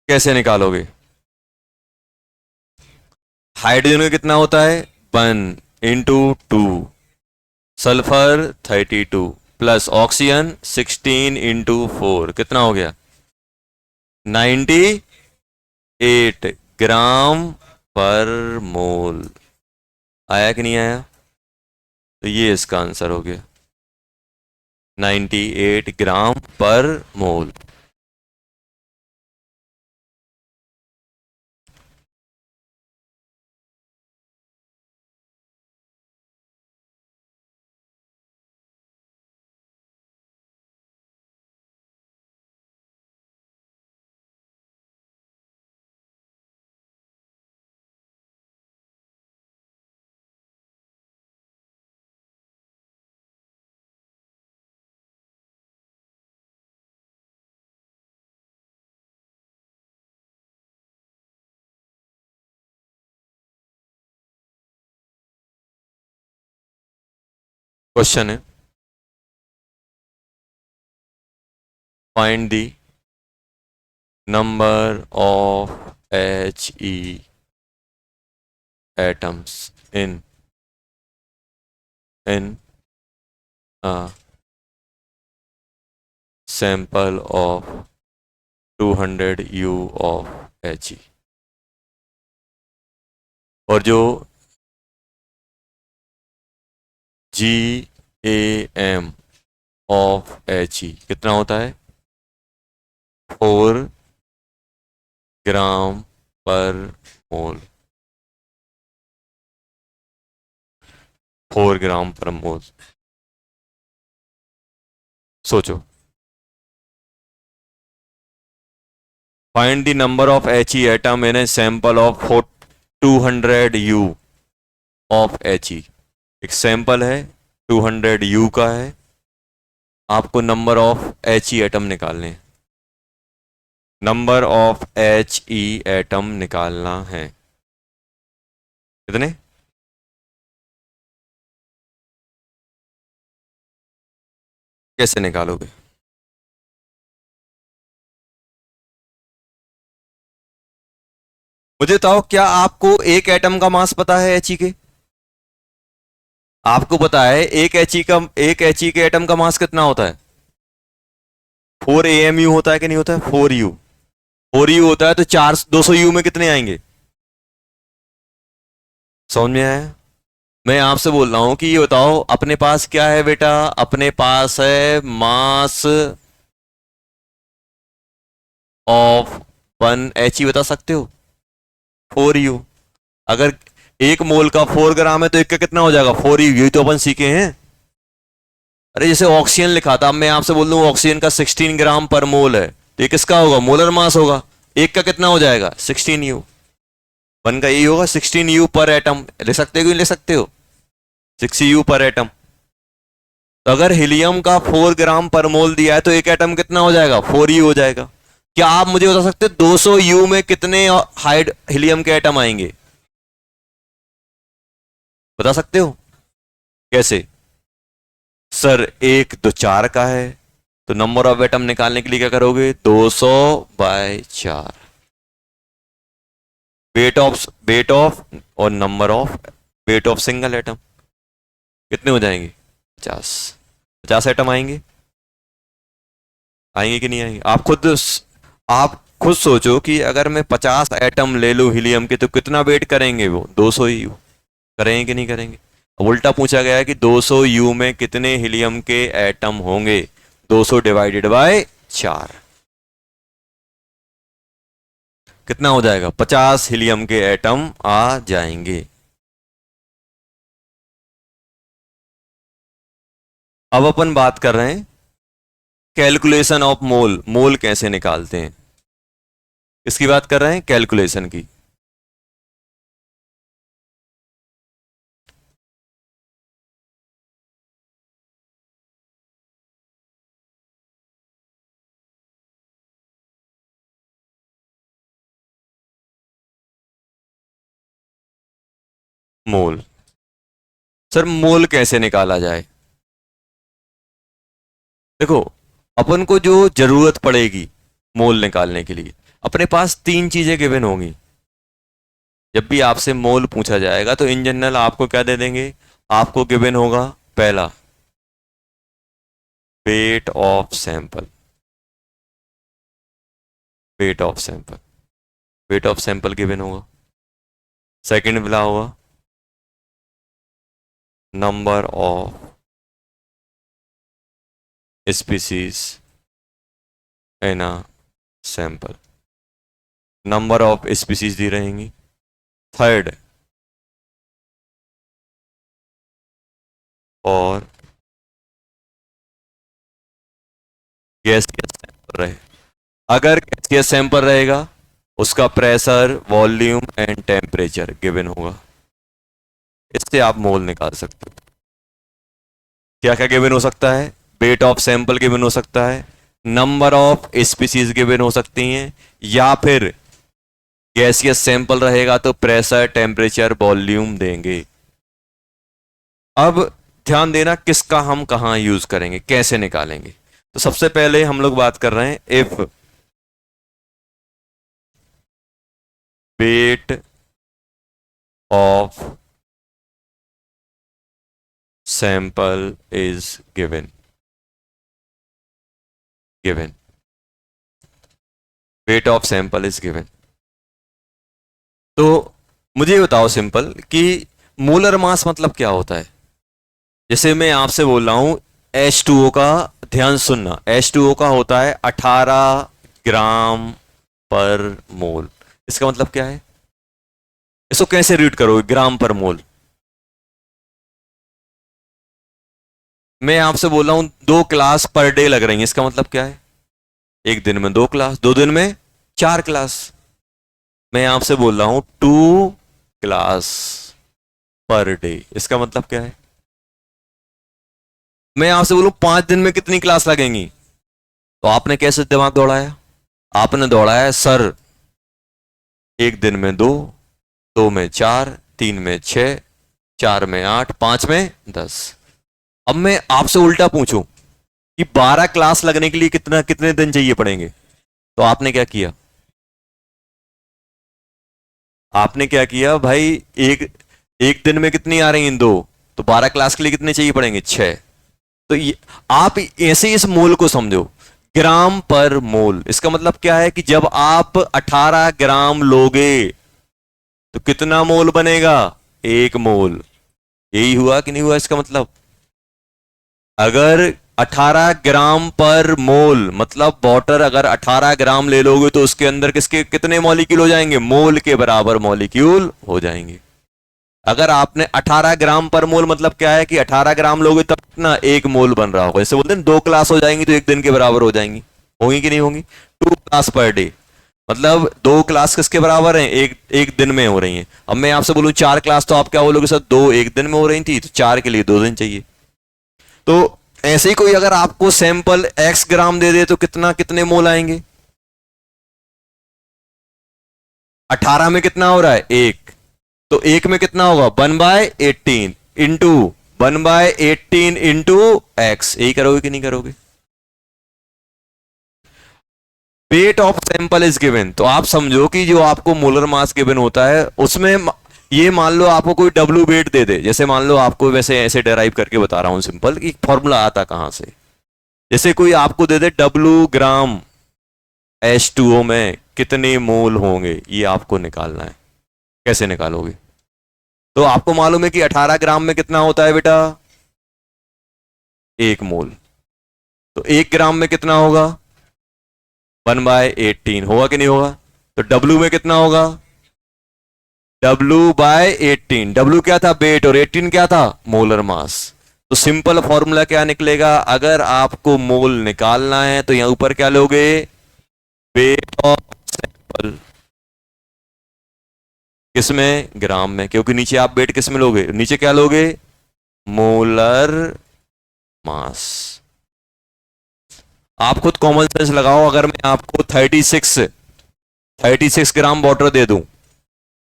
कैसे निकालोगे? हाइड्रोजन का कितना होता है? 1 into 2, sulphur 32, plus oxygen 16 into 4 कितना हो गया 98 ग्राम पर मोल। आया कि नहीं आया? तो ये इसका आंसर हो गया 98 ग्राम पर मोल। क्वेश्चन है find the number of He atoms in a sample of 200 U of He। और जो GAM ऑफ He कितना होता है 4 ग्राम पर मोल। 4 ग्राम पर मोल। सोचो find the number of He atom in a sample of 200 U of He। एक सैंपल है 200 U का है, आपको नंबर ऑफ He एटम निकालने हैं। नंबर ऑफ He एटम निकालना है कितने? कैसे निकालोगे? मुझे बताओ क्या आपको एक एटम का मास पता है He के? आपको पता है एक He के एटम का मास कितना होता है 4 AMU होता है कि नहीं होता है 4U। 4U होता है तो 200U में कितने आएंगे? समझ में आया? मैं आपसे बोल रहा हूं कि ये बताओ अपने पास क्या है बेटा, अपने पास है मास ऑफ 1 He बता सकते हो 4U। अगर 1 मोल का 4 ग्राम है तो एक का कितना हो जाएगा 4U। यही तो अपन सीखे हैं। अरे जैसे ऑक्सीजन लिखा था, मैं आपसे बोल दूं ऑक्सीजन का 16 ग्राम पर मोल है तो ये किसका होगा मोलर मास होगा। एक का कितना हो जाएगा 16U। 1 का यही होगा 16U पर एटम। ले सकते हो कि नहीं ले सकते हो 6U पर एटम। तो अगर हीलियम का 4 ग्राम पर मोल दिया है तो एक एटम कितना हो जाएगा 4U हो जाएगा। क्या आप मुझे बता सकते हो 200U में कितने हाइड हीलियम के एटम आएंगे? बता सकते हो कैसे? सर 1 तो 4 का है तो नंबर ऑफ एटम निकालने के लिए क्या करोगे 200/4 वेट ऑफ और number of weight of single atom कितने हो जाएंगे 50 एटम आएंगे। आएंगे कि नहीं आएंगे? आप खुद सोचो कि अगर मैं 50 एटम ले लूं हीलियम के तो कितना वेट करेंगे वो 200U करेंगे कि नहीं करेंगे? अब उल्टा पूछा गया है कि 200U में कितने हीलियम के एटम होंगे 200/4 कितना हो जाएगा 50 हीलियम के एटम आ जाएंगे। अब अपन बात कर रहे हैं कैलकुलेशन ऑफ मोल। मोल कैसे निकालते हैं इसकी बात कर रहे हैं, कैलकुलेशन की। मोल। सर मोल कैसे निकाला जाए? देखो अपन को जो जरूरत पड़ेगी मोल निकालने के लिए, अपने पास 3 चीजें गिवन होंगी। जब भी आपसे मोल पूछा जाएगा तो इन जनरल आपको क्या दे देंगे, आपको गिवन होगा पहला weight of sample, weight of sample, weight of sample given होगा। सेकंड मिला होगा number of species in a sample, number of species दी रहेंगी। थर्ड, और गैसियस सैंपल रहे, अगर गैसियस सैंपल रहेगा उसका pressure, volume and temperature given होगा। इससे आप मोल निकाल सकते हो। क्या क्या गिवन हो सकता है? वेट ऑफ सैंपल गिवन हो सकता है, नंबर ऑफ स्पीसीज गिवन हो सकती हैं, या फिर गैसियस सैंपल रहेगा तो प्रेशर, टेम्परेचर, वॉल्यूम देंगे। अब ध्यान देना किसका हम कहां यूज करेंगे, कैसे निकालेंगे। तो सबसे पहले हम लोग बात कर रहे हैं if wait of sample is given, given, wait of sample is given. तो मुझे ये बताओ सिंपल कि मोलर मास मतलब क्या होता है। जैसे मैं आपसे बोल रहा हूं H2O का, ध्यान सुनना, H2O का होता है 18 ग्राम पर मोल। इसका मतलब क्या है? इसको कैसे रीड करोगे ग्राम पर मोल? मैं आपसे बोल रहा हूं 2 क्लास पर डे लग रही है, इसका मतलब क्या है? एक दिन में 2 क्लास, 2 दिन में 4 क्लास। मैं आपसे बोल रहा हूं 2 क्लास पर डे, इसका मतलब क्या है? मैं आपसे बोलूं 5 दिन में कितनी क्लास लगेंगी, तो आपने कैसे दिमाग दौड़ाया? आपने दौड़ाया सर, एक दिन में 2, 2 में 4, 3 में 6, 4 में 8, 5 में 10। अब मैं आपसे उल्टा पूछूं कि 12 क्लास लगने के लिए कितने दिन चाहिए पड़ेंगे, तो आपने क्या किया? आपने क्या किया भाई, एक एक दिन में कितनी आ रही हैं? 2, तो 12 क्लास के लिए कितने चाहिए पड़ेंगे? 6। तो ये, आप ऐसे इस मोल को समझो, ग्राम पर मोल। इसका मतलब क्या है कि जब आप 18 ग्राम लोगे तो कितना मोल बनेगा? 1 मोल। यही हुआ कि नहीं हुआ इसका मतलब? अगर 18 ग्राम पर मोल मतलब वाटर, अगर 18 ग्राम ले लोगे तो उसके अंदर किसके कितने मॉलिक्यूल हो जाएंगे? मोल के बराबर मॉलिक्यूल हो जाएंगे। अगर आपने 18 ग्राम पर मोल मतलब क्या है कि 18 ग्राम लोगे तब कितना? 1 मोल बन रहा होगा। जैसे बोलते हैं 2 क्लास हो जाएंगी तो 1 दिन के बराबर हो जाएंगी, होंगी कि नहीं होंगी? 2 क्लास पर डे मतलब 2 क्लास किसके बराबर हैं? एक दिन में हो रही हैं। अब मैं आपसे बोलूं 4 क्लास, तो आप क्या बोलोगे सर? 2 एक दिन में हो रही थी, तो 4 के लिए 2 दिन चाहिए। तो ऐसे ही कोई अगर आपको सैंपल x ग्राम दे दे तो कितने मोल आएंगे? 18 में कितना हो रहा है? 1, तो 1 में कितना होगा? 1/18 इंटू 1/18 इंटू एक्स। यही करोगे कि नहीं करोगे? Wait of sample is given, तो आप समझो कि जो आपको मोलर मास गिवन होता है उसमें ये मान लो आपको कोई डब्ल्यू वेट दे दे, जैसे मान लो आपको, वैसे ऐसे डेराइव करके बता रहा हूं सिंपल कि फॉर्मूला आता कहां से। जैसे कोई आपको दे दे डब्ल्यू ग्राम H2O में कितने मोल होंगे, ये आपको निकालना है। कैसे निकालोगे? तो आपको मालूम है कि 18 ग्राम में कितना होता है बेटा? 1 मोल। तो 1 ग्राम में कितना होगा? 1/18 होगा कि नहीं होगा? तो W में कितना होगा? W/18। W क्या था? वेट, और 18 क्या था? Molar mass. तो सिंपल फॉर्मूला क्या निकलेगा? अगर आपको मोल निकालना है तो यहां ऊपर क्या लोगे? वेट ऑफ सैंपल, किसमें? ग्राम में, क्योंकि नीचे आप वेट किस में लोगे? नीचे क्या लोगे? Molar mass. आप खुद कॉमन सेंस लगाओ, अगर मैं आपको 36 ग्राम वाटर दे दूं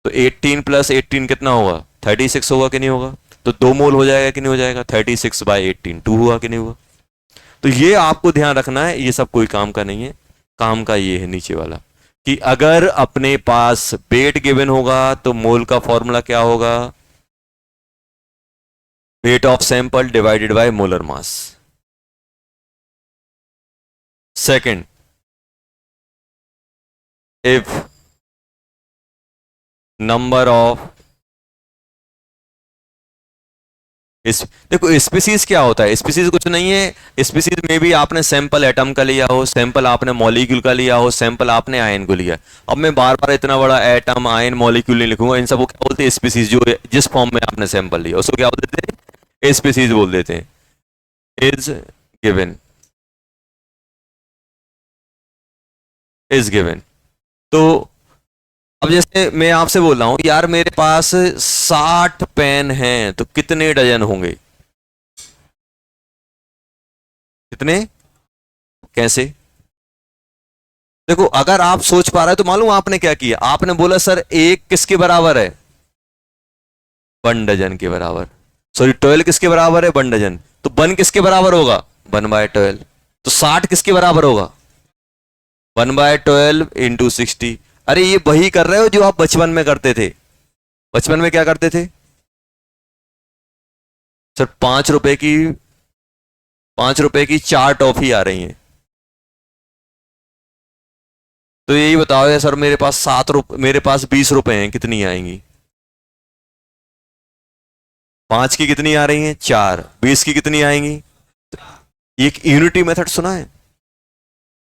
तो 18 + 18 कितना होगा? 36 होगा कि नहीं होगा? तो 2 मोल हो जाएगा कि नहीं हो जाएगा? 36/18 2 हुआ कि नहीं हुआ? तो ये आपको ध्यान रखना है, ये सब कोई काम का नहीं है। काम का ये है नीचे वाला, कि अगर अपने पास वेट गिवन होगा तो मोल का फॉर्मूला क्या होगा? Wait of sample divided by molar mass. Second, if number of इस देखो स्पीसीज क्या होता है, स्पीसीज कुछ नहीं है, स्पीसीज में भी आपने सैंपल एटम का लिया हो, सैंपल आपने मॉलिक्यूल का लिया हो, सैंपल आपने आयन को लिया। अब मैं बार बार इतना बड़ा एटम आयन मॉलिक्यूल नहीं लिखूंगा, इन सबको क्या बोलते हैं, स्पीसीज। जो जिस फॉर्म में आपने सैंपल लिया उसको क्या बोल देते हैं, स्पीसीज बोल देते हैं। Is given, is given. तो अब जैसे मैं आपसे बोल रहा हूं यार मेरे पास 60 पेन हैं, तो कितने डजन होंगे, कितने, कैसे? देखो अगर आप सोच पा रहे हो तो मालूम आपने क्या किया, आपने बोला सर एक किसके बराबर है, 1 डजन के बराबर। सॉरी 12 किसके बराबर है, 1 डजन। तो 1 किसके बराबर होगा, 1/12। तो 60 किसके बराबर होगा, 1/12 इंटू 60। अरे ये वही कर रहे हो जो आप बचपन में करते थे। बचपन में क्या करते थे सर, 5 रुपए की, 5 रुपए की 4 टॉफी आ रही हैं, तो यही बताओ यार सर मेरे पास 7 रुपए, मेरे पास 20 रुपए हैं, कितनी आएंगी, 5 की कितनी आ रही हैं, 4, 20 की कितनी आएंगी। एक यूनिटी मेथड सुना है,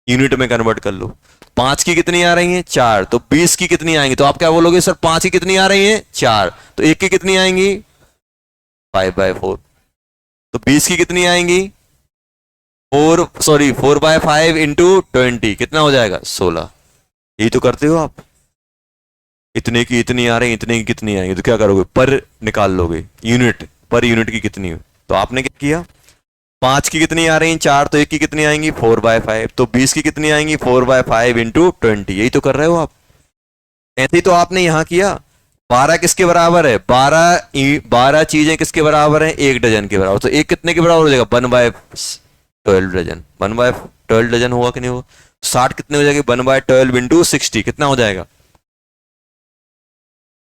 यूनिट में कन्वर्ट कर लो। 5 की कितनी आ रही हैं, 4, तो 20 की कितनी आएंगी, तो आप क्या बोलोगे सर 5 की कितनी आ रही हैं, 4, तो 1 की कितनी आएंगी, 5/4। तो 20 की कितनी आएंगी, 4/5 इंटू 20 कितना हो जाएगा, 16। यही तो करते हो आप, इतने की इतनी आ रही, इतने की कितनी आएंगी, तो क्या करोगे, पर निकाल लोगे, यूनिट पर यूनिट की कितनी। तो आपने क्या किया, 5 की कितनी आ रही हैं, 4, तो 1 की कितनी आएंगी, 4/5, तो 20 की कितनी आएंगी, 4/5 इंटू 20। यही तो कर रहे हो आप। ऐसे ही तो आपने यहां किया। 12 किसके बराबर है, 12 चीजें किसके बराबर है, 1 डजन के बराबर। तो एक कितने के बराबर हो जाएगा, 1/12 डजन। 1/12 डजन होगा कि नहीं होगा। 60 कितने हो जाएगी, 1/12 इंटू 60 कितना हो जाएगा,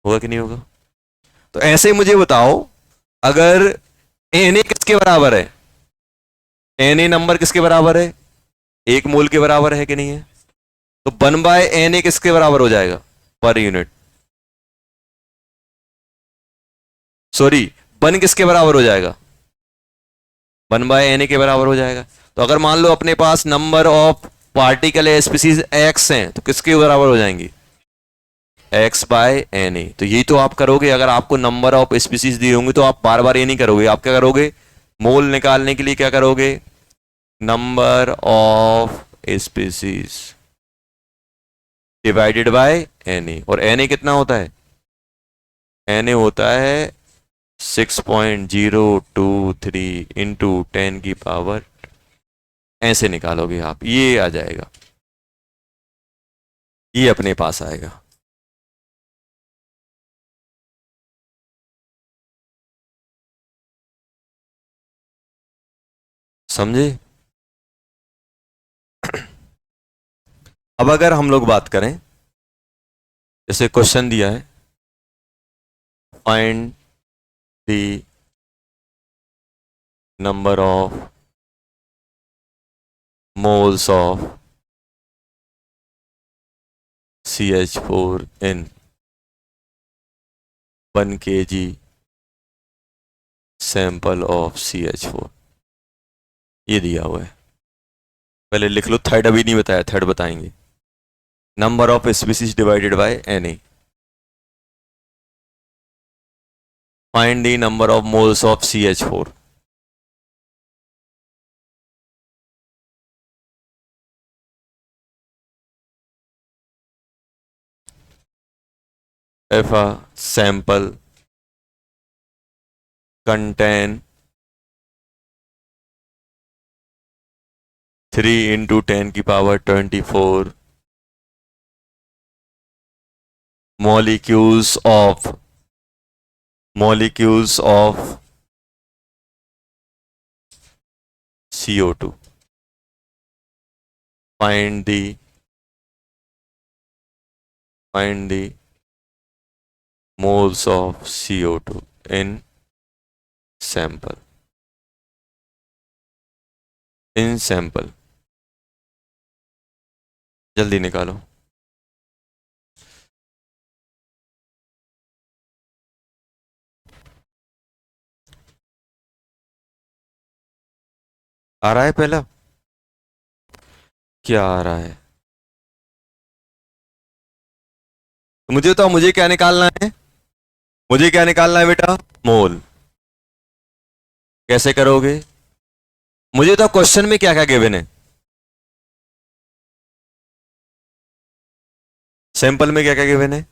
होगा कि नहीं होगा। तो ऐसे मुझे बताओ, अगर एन ए किसके बराबर है, एन ए नंबर किसके बराबर है, 1 मोल के बराबर है कि नहीं है। तो 1/Na किसके बराबर हो जाएगा, पर यूनिट, सॉरी 1 किसके बराबर हो जाएगा, 1/Na के बराबर हो जाएगा। तो अगर मान लो अपने पास नंबर ऑफ पार्टिकल या स्पीसीज x हैं, तो किसके बराबर हो जाएंगी, x/Na। तो यही तो आप करोगे, अगर आपको नंबर ऑफ स्पीसीज दी होंगी तो आप बार बार ये नहीं करोगे, आप क्या करोगे, मोल निकालने के लिए क्या करोगे, number of species divided by Na। और Na कितना होता है, Na होता है 6.023 इंटू 10 की पावर, ऐसे निकालोगे आप, ये आ जाएगा, ये अपने पास आएगा। समझे। अब अगर हम लोग बात करें, जैसे क्वेश्चन दिया है, find the number of moles of CH4 in 1 kg sample of CH4, ये दिया हुआ है। पहले लिख लो, थर्ड अभी नहीं बताया, थर्ड बताएंगे। Number of species divided by Na, find the number of moles of CH4। If a sample contain 3 into 10 की power 24 molecules of CO2, find the moles of CO2 in sample, जल्दी निकालो। आ रहा है पहला? क्या आ रहा है? तो मुझे तो मुझे क्या निकालना है? मुझे क्या निकालना है बेटा? मोल। कैसे करोगे? मुझे तो क्वेश्चन में क्या क्या गिवन है? सैंपल में क्या क्या गिवन है?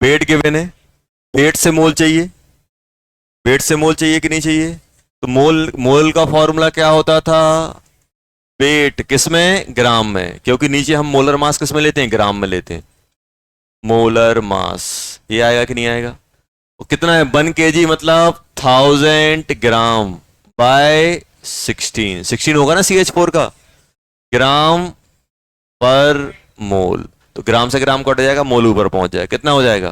वेट गिवन है। वेट से मोल चाहिए। वेट से मोल चाहिए कि नहीं चाहिए? तो मोल मोल का फॉर्मूला क्या होता था? वेट किस में? ग्राम में, क्योंकि नीचे हम मोलर मास किस में लेते हैं? ग्राम में लेते हैं। मोलर मास। ये आएगा कि नहीं आएगा? वो कितना है? 1 kg मतलब 1000 ग्राम बाय 16 होगा ना CH4 का। ग्राम पर मोल। तो ग्राम से ग्राम कट जाएगा, मोल ऊपर पहुंच जाएगा। कितना हो जाएगा?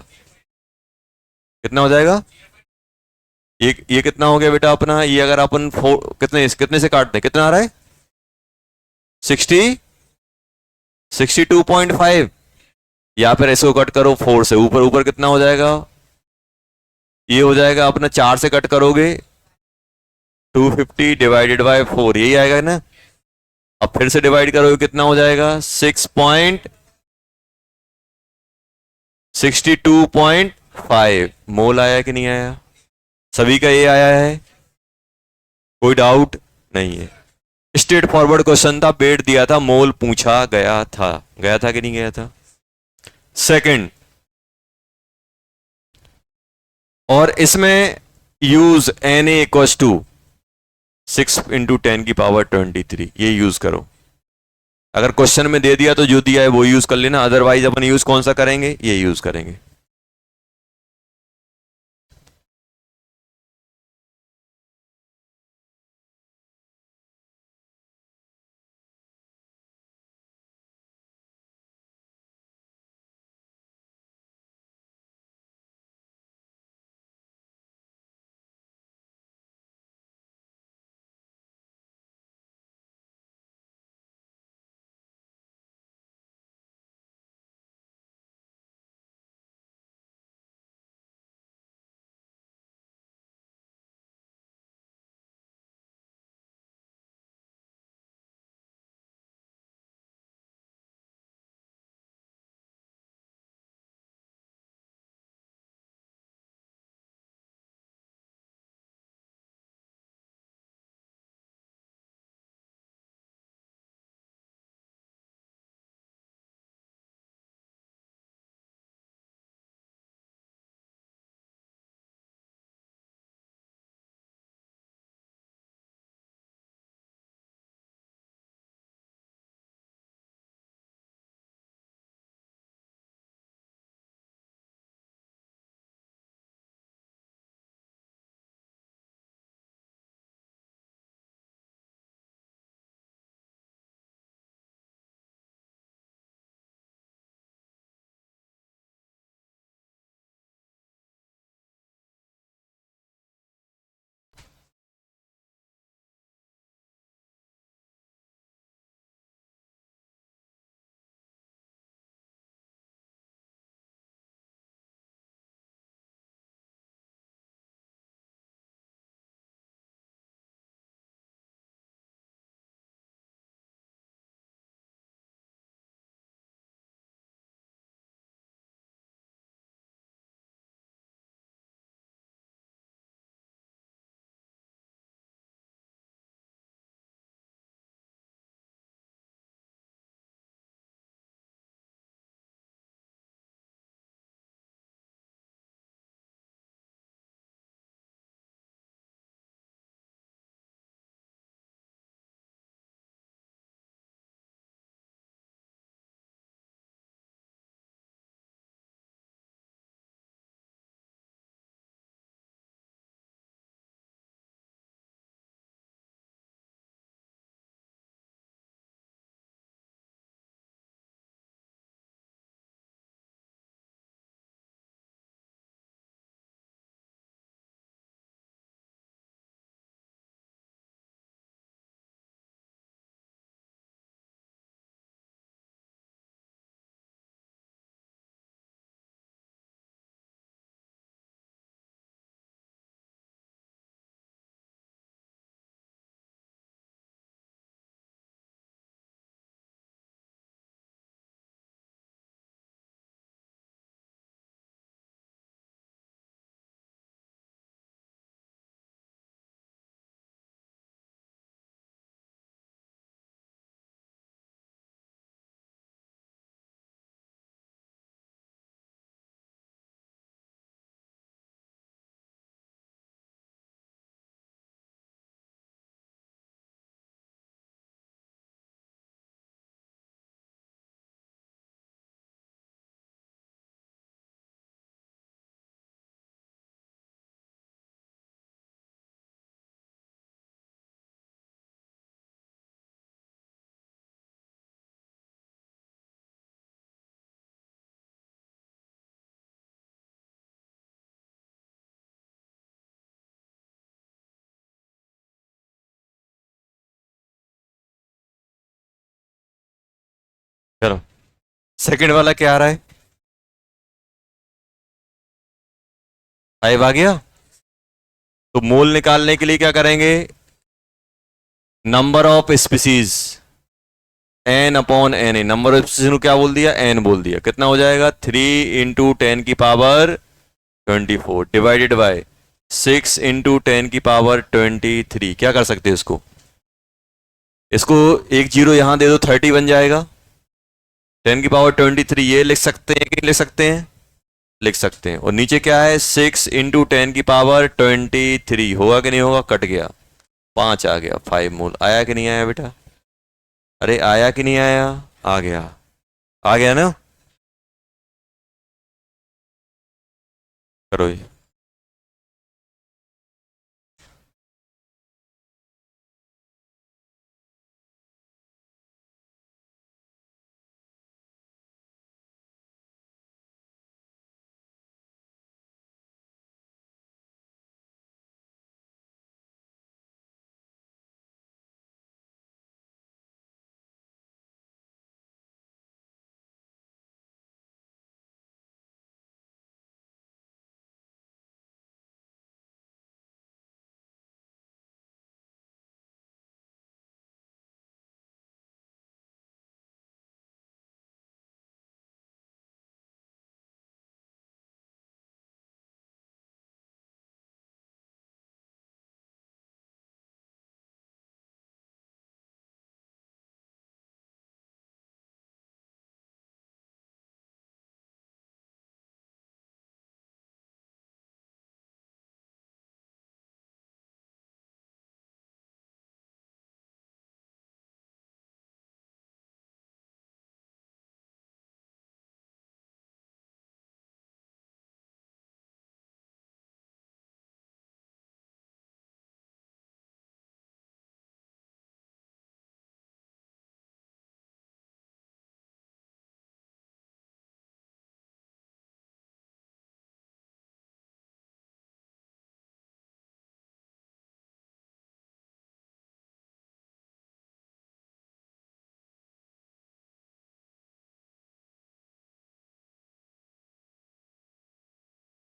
कितना हो जाएगा? ये कितना हो गया बेटा अपना? ये अगर अपन कितने से काटते हैं, कितना आ रहा है? 60, 62.5। या फिर इसको कट करो 4 से, ऊपर ऊपर कितना हो जाएगा? ये हो जाएगा अपना, 4 से कट करोगे 250 डिवाइडेड बाय 4, यही आएगा ना। अब फिर से डिवाइड करोगे कितना हो जाएगा? 62.5 मोल आया कि नहीं आया? सभी का ये आया है? कोई डाउट नहीं है। स्ट्रेट फॉरवर्ड क्वेश्चन था, वेट दिया था, मोल पूछा गया था। गया था कि नहीं गया था? सेकंड, और इसमें यूज Na = 6 × 10⁻23, ये यूज करो। अगर क्वेश्चन में दे दिया तो जो दिया है वो यूज कर लेना, अदरवाइज अपन यूज कौन सा करेंगे? ये यूज करेंगे। सेकंड वाला क्या आ रहा है? 5 आ गया। तो मोल निकालने के लिए क्या करेंगे? Number of species, N upon N A, number of species को क्या बोल दिया? एन बोल दिया। कितना हो जाएगा? 3 × 10⁻24 डिवाइडेड बाय 6 × 10⁻23। क्या कर सकते हैं इसको? इसको एक जीरो यहां दे दो, 30 बन जाएगा। 10⁻23 ये लिख सकते हैं कि नहीं लिख सकते हैं? लिख सकते हैं। और नीचे क्या है? 6 × 10⁻23 होगा कि नहीं होगा? कट गया, 5 आ गया। 5 मोल आया कि नहीं आया बेटा? अरे आया कि नहीं आया? आ गया। आ गया ना? करो ये।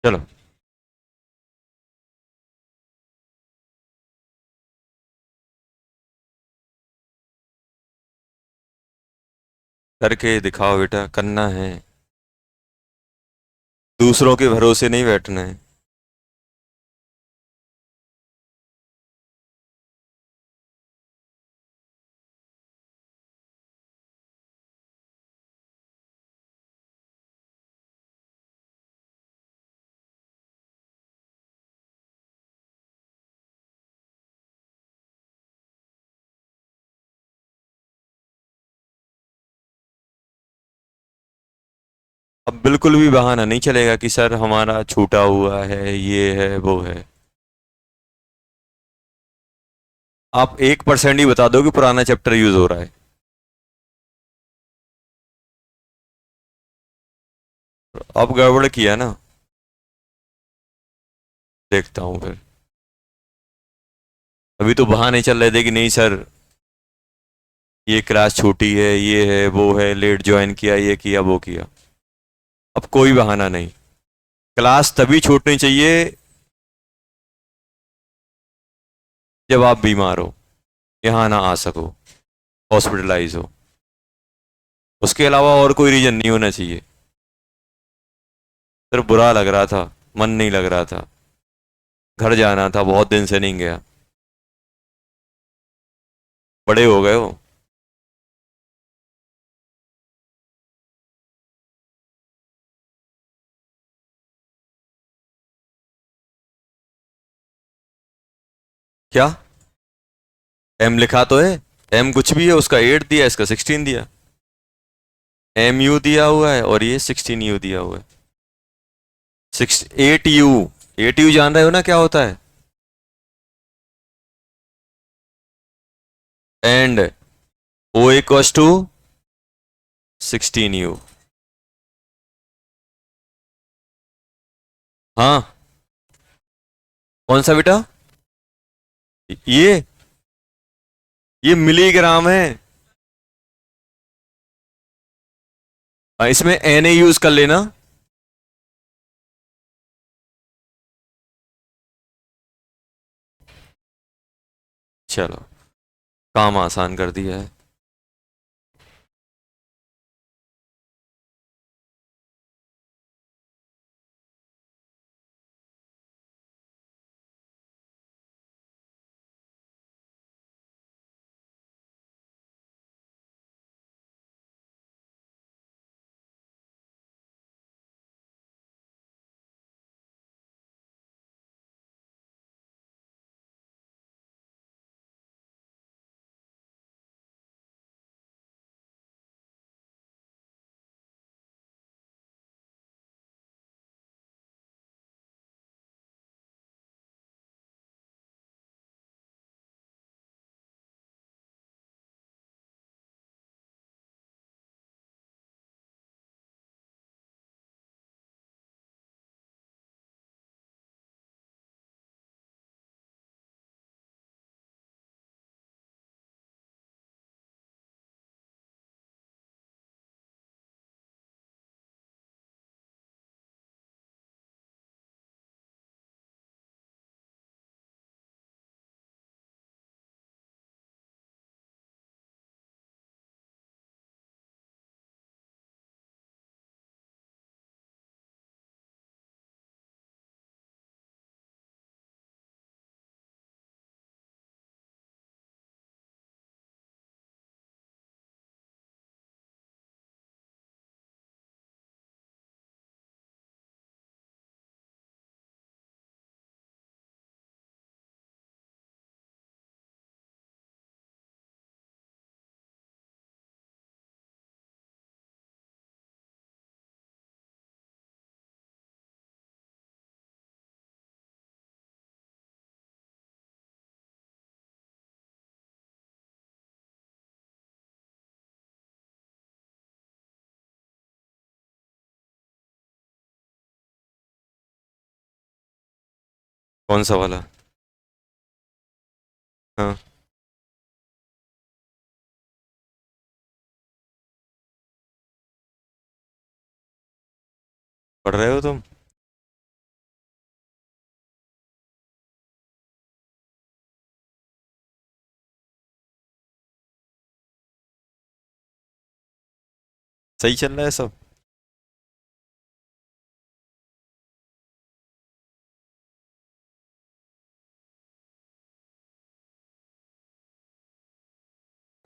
चलो करके दिखाओ बेटा, करना है। दूसरों के भरोसे नहीं बैठना है। अब बिल्कुल भी बहाना नहीं चलेगा कि सर हमारा छूटा हुआ है, ये है वो है। आप 1% ही बता दो कि पुराना चैप्टर यूज हो रहा है। अब गड़बड़ किया ना? देखता हूं फिर। अभी तो बहाने चल रहे थे कि नहीं सर ये क्लास छोटी है, ये है वो है, लेट ज्वाइन किया, ये किया वो किया। अब कोई बहाना नहीं। क्लास तभी छूटनी चाहिए जब आप बीमार हो, यहाँ ना आ सको, हॉस्पिटलाइज हो। उसके अलावा और कोई रीजन नहीं होना चाहिए। सर बुरा लग रहा था, मन नहीं लग रहा था, घर जाना था, बहुत दिन से नहीं गया। बड़े हो गए हो। क्या? एम लिखा तो है। एम कुछ भी है, उसका 8 दिया, इसका 16 दिया। एम यू दिया हुआ है और ये 16 यू दिया हुआ है। 8 यू। 8 यू जान रहे हो ना क्या होता है? And O equals to 16 u. हाँ। कौन सा बेटा? ये मिलीग्राम है। इसमें Na यूज कर लेना। चलो, काम आसान कर दिया है। कौन सा वाला? हाँ, पढ़ रहे हो तुम? सही चल रहा है सब?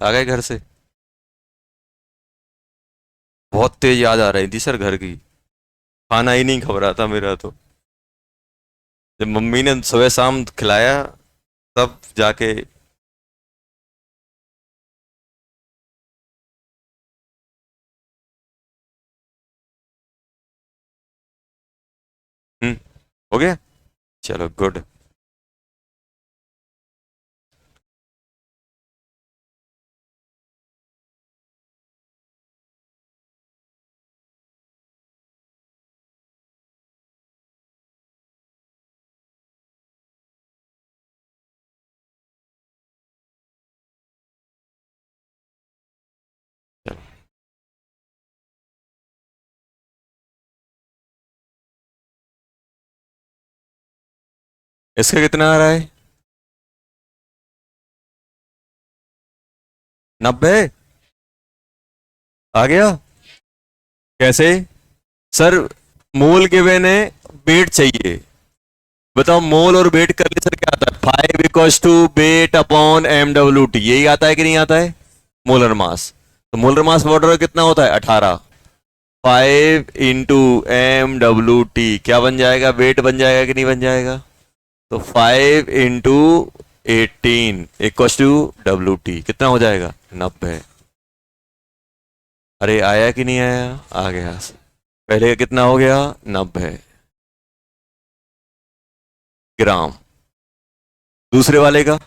आ गए घर से? बहुत तेज याद आ रही थी सर घर की। खाना ही नहीं खा रहा था मेरा तो। जब मम्मी ने सुबह शाम खिलाया तब जाके। हम्म। हो गया। चलो गुड। चलो, इसका कितना आ रहा है? 90? आ गया? कैसे? सर, मोल गिवन है, वेट चाहिए। बताओ, मोल और वेट कर ले सर, क्या आता है? 5 = वेट अपॉन MWT, यही आता है कि नहीं आता है? Molar mass. तो मोलर मास वाटर कितना होता है? 18। 5 × MWT क्या बन जाएगा? वेट बन जाएगा कि नहीं बन जाएगा? तो 5 × 18 = WT कितना हो जाएगा? 90। अरे आया कि नहीं आया? आ गया। पहले का कितना हो गया? 90 ग्राम। दूसरे वाले का?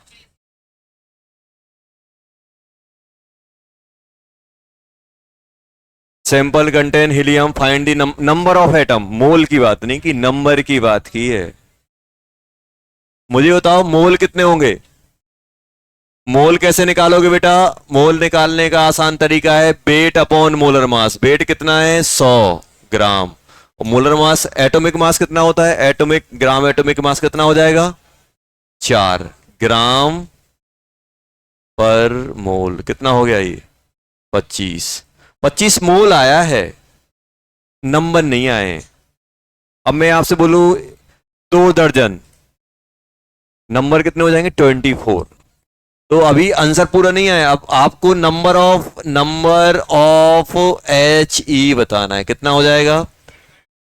Sample contain helium, find the number of atom. Mole की बात नहीं की, नंबर की बात की है। मुझे बताओ मोल कितने होंगे? मोल कैसे निकालोगे बेटा? मोल निकालने का आसान तरीका है weight upon molar mass. Weight कितना है? 100 ग्राम। और मोलर मास, एटॉमिक मास कितना होता है? एटॉमिक ग्राम एटॉमिक मास कितना हो जाएगा? 4 ग्राम पर मोल। कितना हो गया ये? 25। 25 मोल आया है, नंबर नहीं आए। अब मैं आपसे बोलूं 2 दर्जन, नंबर कितने हो जाएंगे? 24। तो अभी आंसर पूरा नहीं आया। अब आपको नंबर ऑफ एच ई बताना है। कितना हो जाएगा?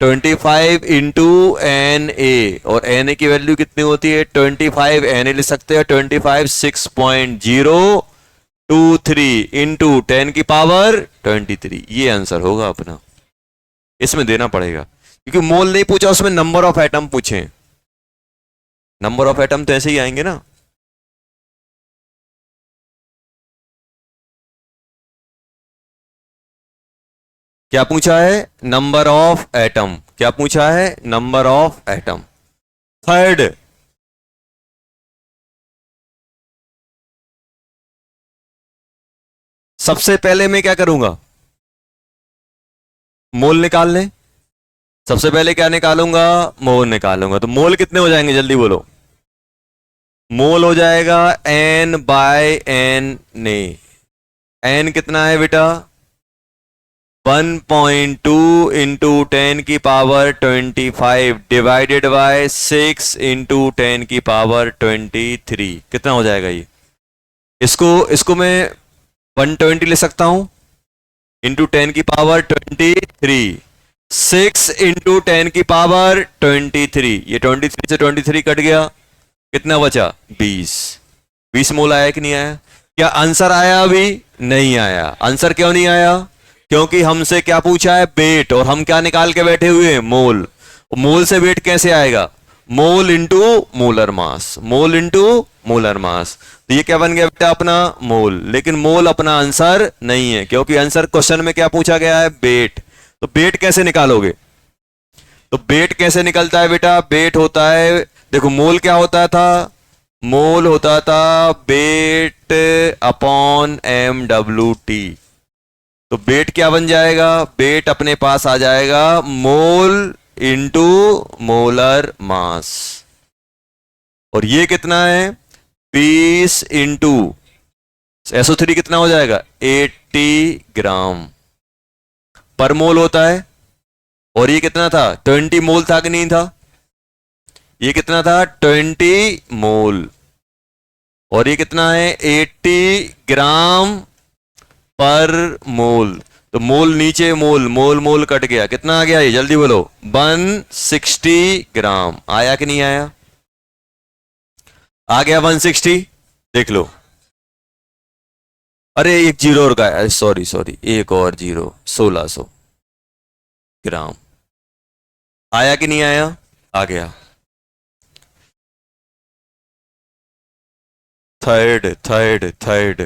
25 इंटू एन ए। और एन ए की वैल्यू कितनी होती है? 25 एन ए लिख सकते हैं। 25 6.023 इंटू 10 की पावर 23। ये आंसर होगा अपना। इसमें देना पड़ेगा क्योंकि मोल नहीं पूछा, उसमें नंबर ऑफ एटम पूछे। नंबर ऑफ एटम तो ऐसे ही आएंगे ना। क्या पूछा है? Number of atom. क्या पूछा है? Number of atom. थर्ड, सबसे पहले मैं क्या करूंगा? मोल निकाल लें। सबसे पहले क्या निकालूंगा? मोल निकालूंगा। तो मोल कितने हो जाएंगे? जल्दी बोलो। मोल हो जाएगा एन बाय एन ने। एन कितना है बेटा? 1.2 इंटू 10 की पावर 25 डिवाइडेड बाय 6 इंटू 10 की पावर 23। कितना हो जाएगा ये? इसको इसको मैं 120 ले सकता हूं इंटू 10 की पावर 23। 6 इंटू 10 की पावर 23। ये 23 से 23 कट गया, कितना बचा? 20। 20 मोल आया कि नहीं आया? क्या आंसर आया? अभी नहीं आया। आंसर क्यों नहीं आया? क्योंकि हमसे क्या पूछा है? वेट। और हम क्या निकाल के बैठे हुए हैं? मोल। मोल से वेट कैसे आएगा? Mole into molar mass. Mole into molar mass. तो ये क्या बन गया बेटा? अपना मोल। लेकिन मोल अपना आंसर नहीं है, क्योंकि आंसर क्वेश्चन में क्या पूछा गया है? वेट। तो वेट कैसे निकालोगे? तो वेट कैसे निकलता है बेटा? वेट होता है, देखो मोल क्या होता था? मोल होता था weight upon M W T. तो वेट क्या बन जाएगा? वेट अपने पास आ जाएगा मोल इंटू मोलर मास। और ये कितना है? 20 इंटू SO3 कितना हो जाएगा? 80 ग्राम पर मोल होता है। और ये कितना था? 20 मोल था कि नहीं था? ये कितना था? 20 मोल। और ये कितना है? 80 ग्राम पर मोल। तो मोल नीचे, मोल मोल मोल कट गया, कितना आ गया ये? जल्दी बोलो। 160 ग्राम। आया कि नहीं आया? आ गया 160। देख लो। अरे एक जीरो और का, सॉरी सॉरी, एक और जीरो। 1600 ग्राम। आया कि नहीं आया? आ गया। Third third third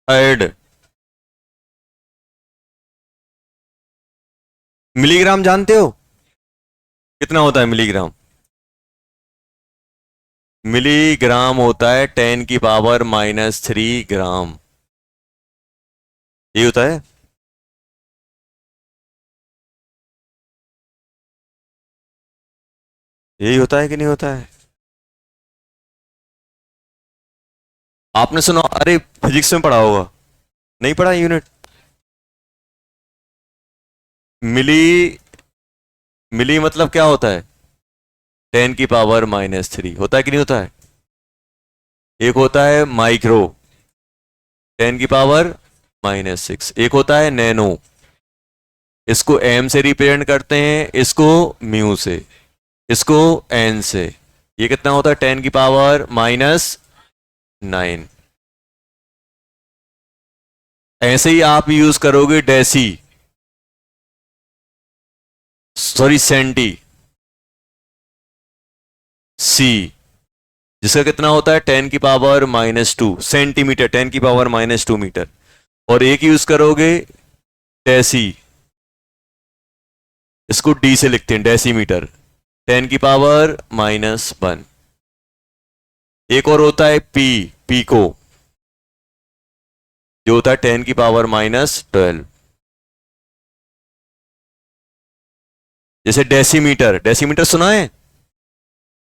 third. Milligram जानते हो? कितना होता है मिलीग्राम? मिलीग्राम होता है 10 की पावर -3 ग्राम। ये होता है। यही होता है कि नहीं होता है? आपने सुना? अरे फिजिक्स में पढ़ा होगा, नहीं पढ़ा यूनिट? मिली, मिली मतलब क्या होता है? 10 की पावर -3 होता है कि नहीं होता है? एक होता है माइक्रो, 10 की पावर -6। एक होता है नैनो, इसको एम से रिप्रेजेंट करते हैं, इसको म्यू से, इसको एन से। ये कितना होता है? 10 की पावर -9। ऐसे ही आप यूज करोगे डेसी, सॉरी सेंटी, सी, जिसका कितना होता है? 10 की पावर -2 सेंटीमीटर, 10 की पावर -2 मीटर। और एक यूज करोगे डेसी, इसको डी से लिखते हैं, डेसीमीटर, 10⁻⁻1। एक और होता है पी, पीको, जो होता है 10⁻⁻12। जैसे डेसीमीटर, डेसीमीटर सुना है,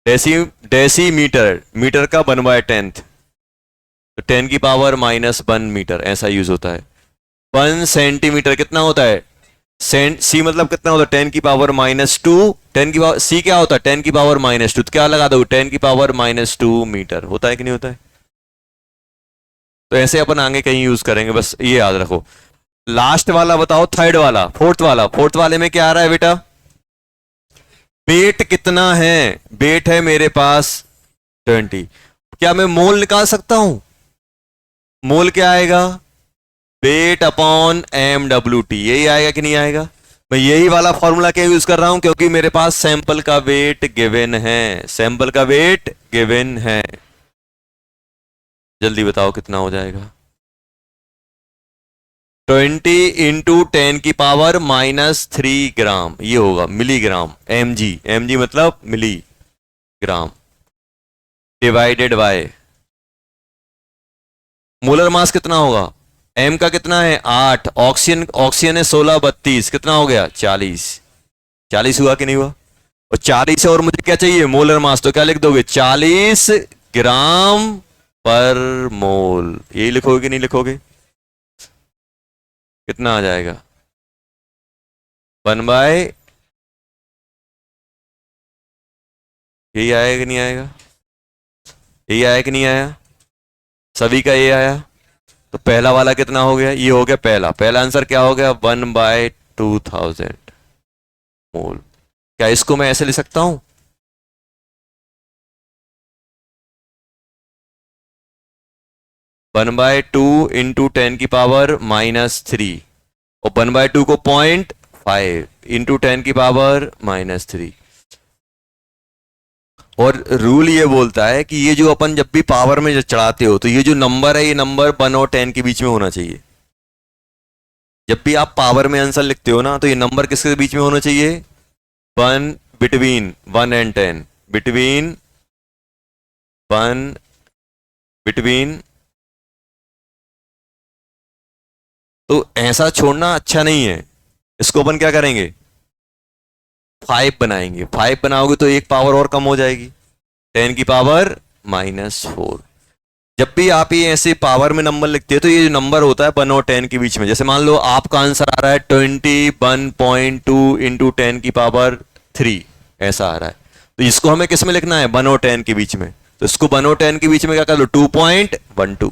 डेसी, डेसीमीटर, मीटर का 1/10, तो 10⁻⁻1 मीटर, ऐसा यूज होता है। 1 सेंटीमीटर कितना होता है, सी मतलब कितना होता है, 10⁻⁻2, सी क्या होता है, 10⁻⁻2, तो क्या लगा दो, 10⁻⁻2 मीटर, होता है कि नहीं होता है। तो ऐसे अपन आगे कहीं यूज करेंगे, बस ये याद रखो। लास्ट वाला बताओ, थर्ड वाला, फोर्थ वाला, फोर्थ वाले में क्या आ रहा है बेटा, वेट कितना है, वेट है मेरे पास 20, क्या मैं मोल निकाल सकता हूं, मोल क्या आएगा, वेट अपॉन MWT, यही आएगा कि नहीं आएगा। मैं यही वाला फॉर्मूला क्या यूज कर रहा हूं, क्योंकि मेरे पास सैंपल का वेट गिवन है, सैंपल का वेट गिवन है। जल्दी बताओ कितना हो जाएगा, 20 × 10⁻³ ये होगा मिलीग्राम, mg मतलब milligram, divided by molar mass कितना होगा, m का कितना है 8, ऑक्सीजन, ऑक्सीजन है 1632, कितना हो गया 40, 40 हुआ कि नहीं हुआ। और 40 और मुझे क्या चाहिए, मोलर मास, तो क्या लिख दोगे, 40 ग्राम/मोल, यही लिखोगे कि नहीं लिखोगे, कितना आ जाएगा, 1/, यही आएगा कि नहीं आएगा, यही आया कि नहीं आया, सभी का ये आया। तो पहला वाला कितना हो गया, ये हो गया पहला, पहला आंसर क्या हो गया, 1/2000 मोल। क्या इसको मैं ऐसे लिख सकता हूं, 1/2 × 10⁻³ और 1/2 को 0.5 इंटू 10⁻³ और रूल ये बोलता है कि ये जो अपन जब भी पावर में चढ़ाते हो, तो ये जो नंबर है, ये नंबर 1 और 10 के बीच में होना चाहिए। जब भी आप पावर में आंसर लिखते हो ना, तो ये नंबर किसके बीच में होना चाहिए, 1, बिटवीन 1 एंड 10, बिटवीन 1, बिटवीन, तो ऐसा छोड़ना अच्छा नहीं है। इसको अपन क्या करेंगे, 5 बनाएंगे, 5 बनाओगे तो एक पावर और कम हो जाएगी, 10⁻⁻4। जब भी आप ये ऐसे पावर में नंबर लिखते हैं, तो ये जो नंबर होता है 1 और 10 के बीच में, जैसे मान लो आपका आंसर आ रहा है 21.2 इंटू 10⁻3, ऐसा आ रहा है, तो इसको हमें किस में लिखना है, 1 और 10 के बीच में, तो इसको 1 और 10 के बीच में क्या कर लो, 2.12,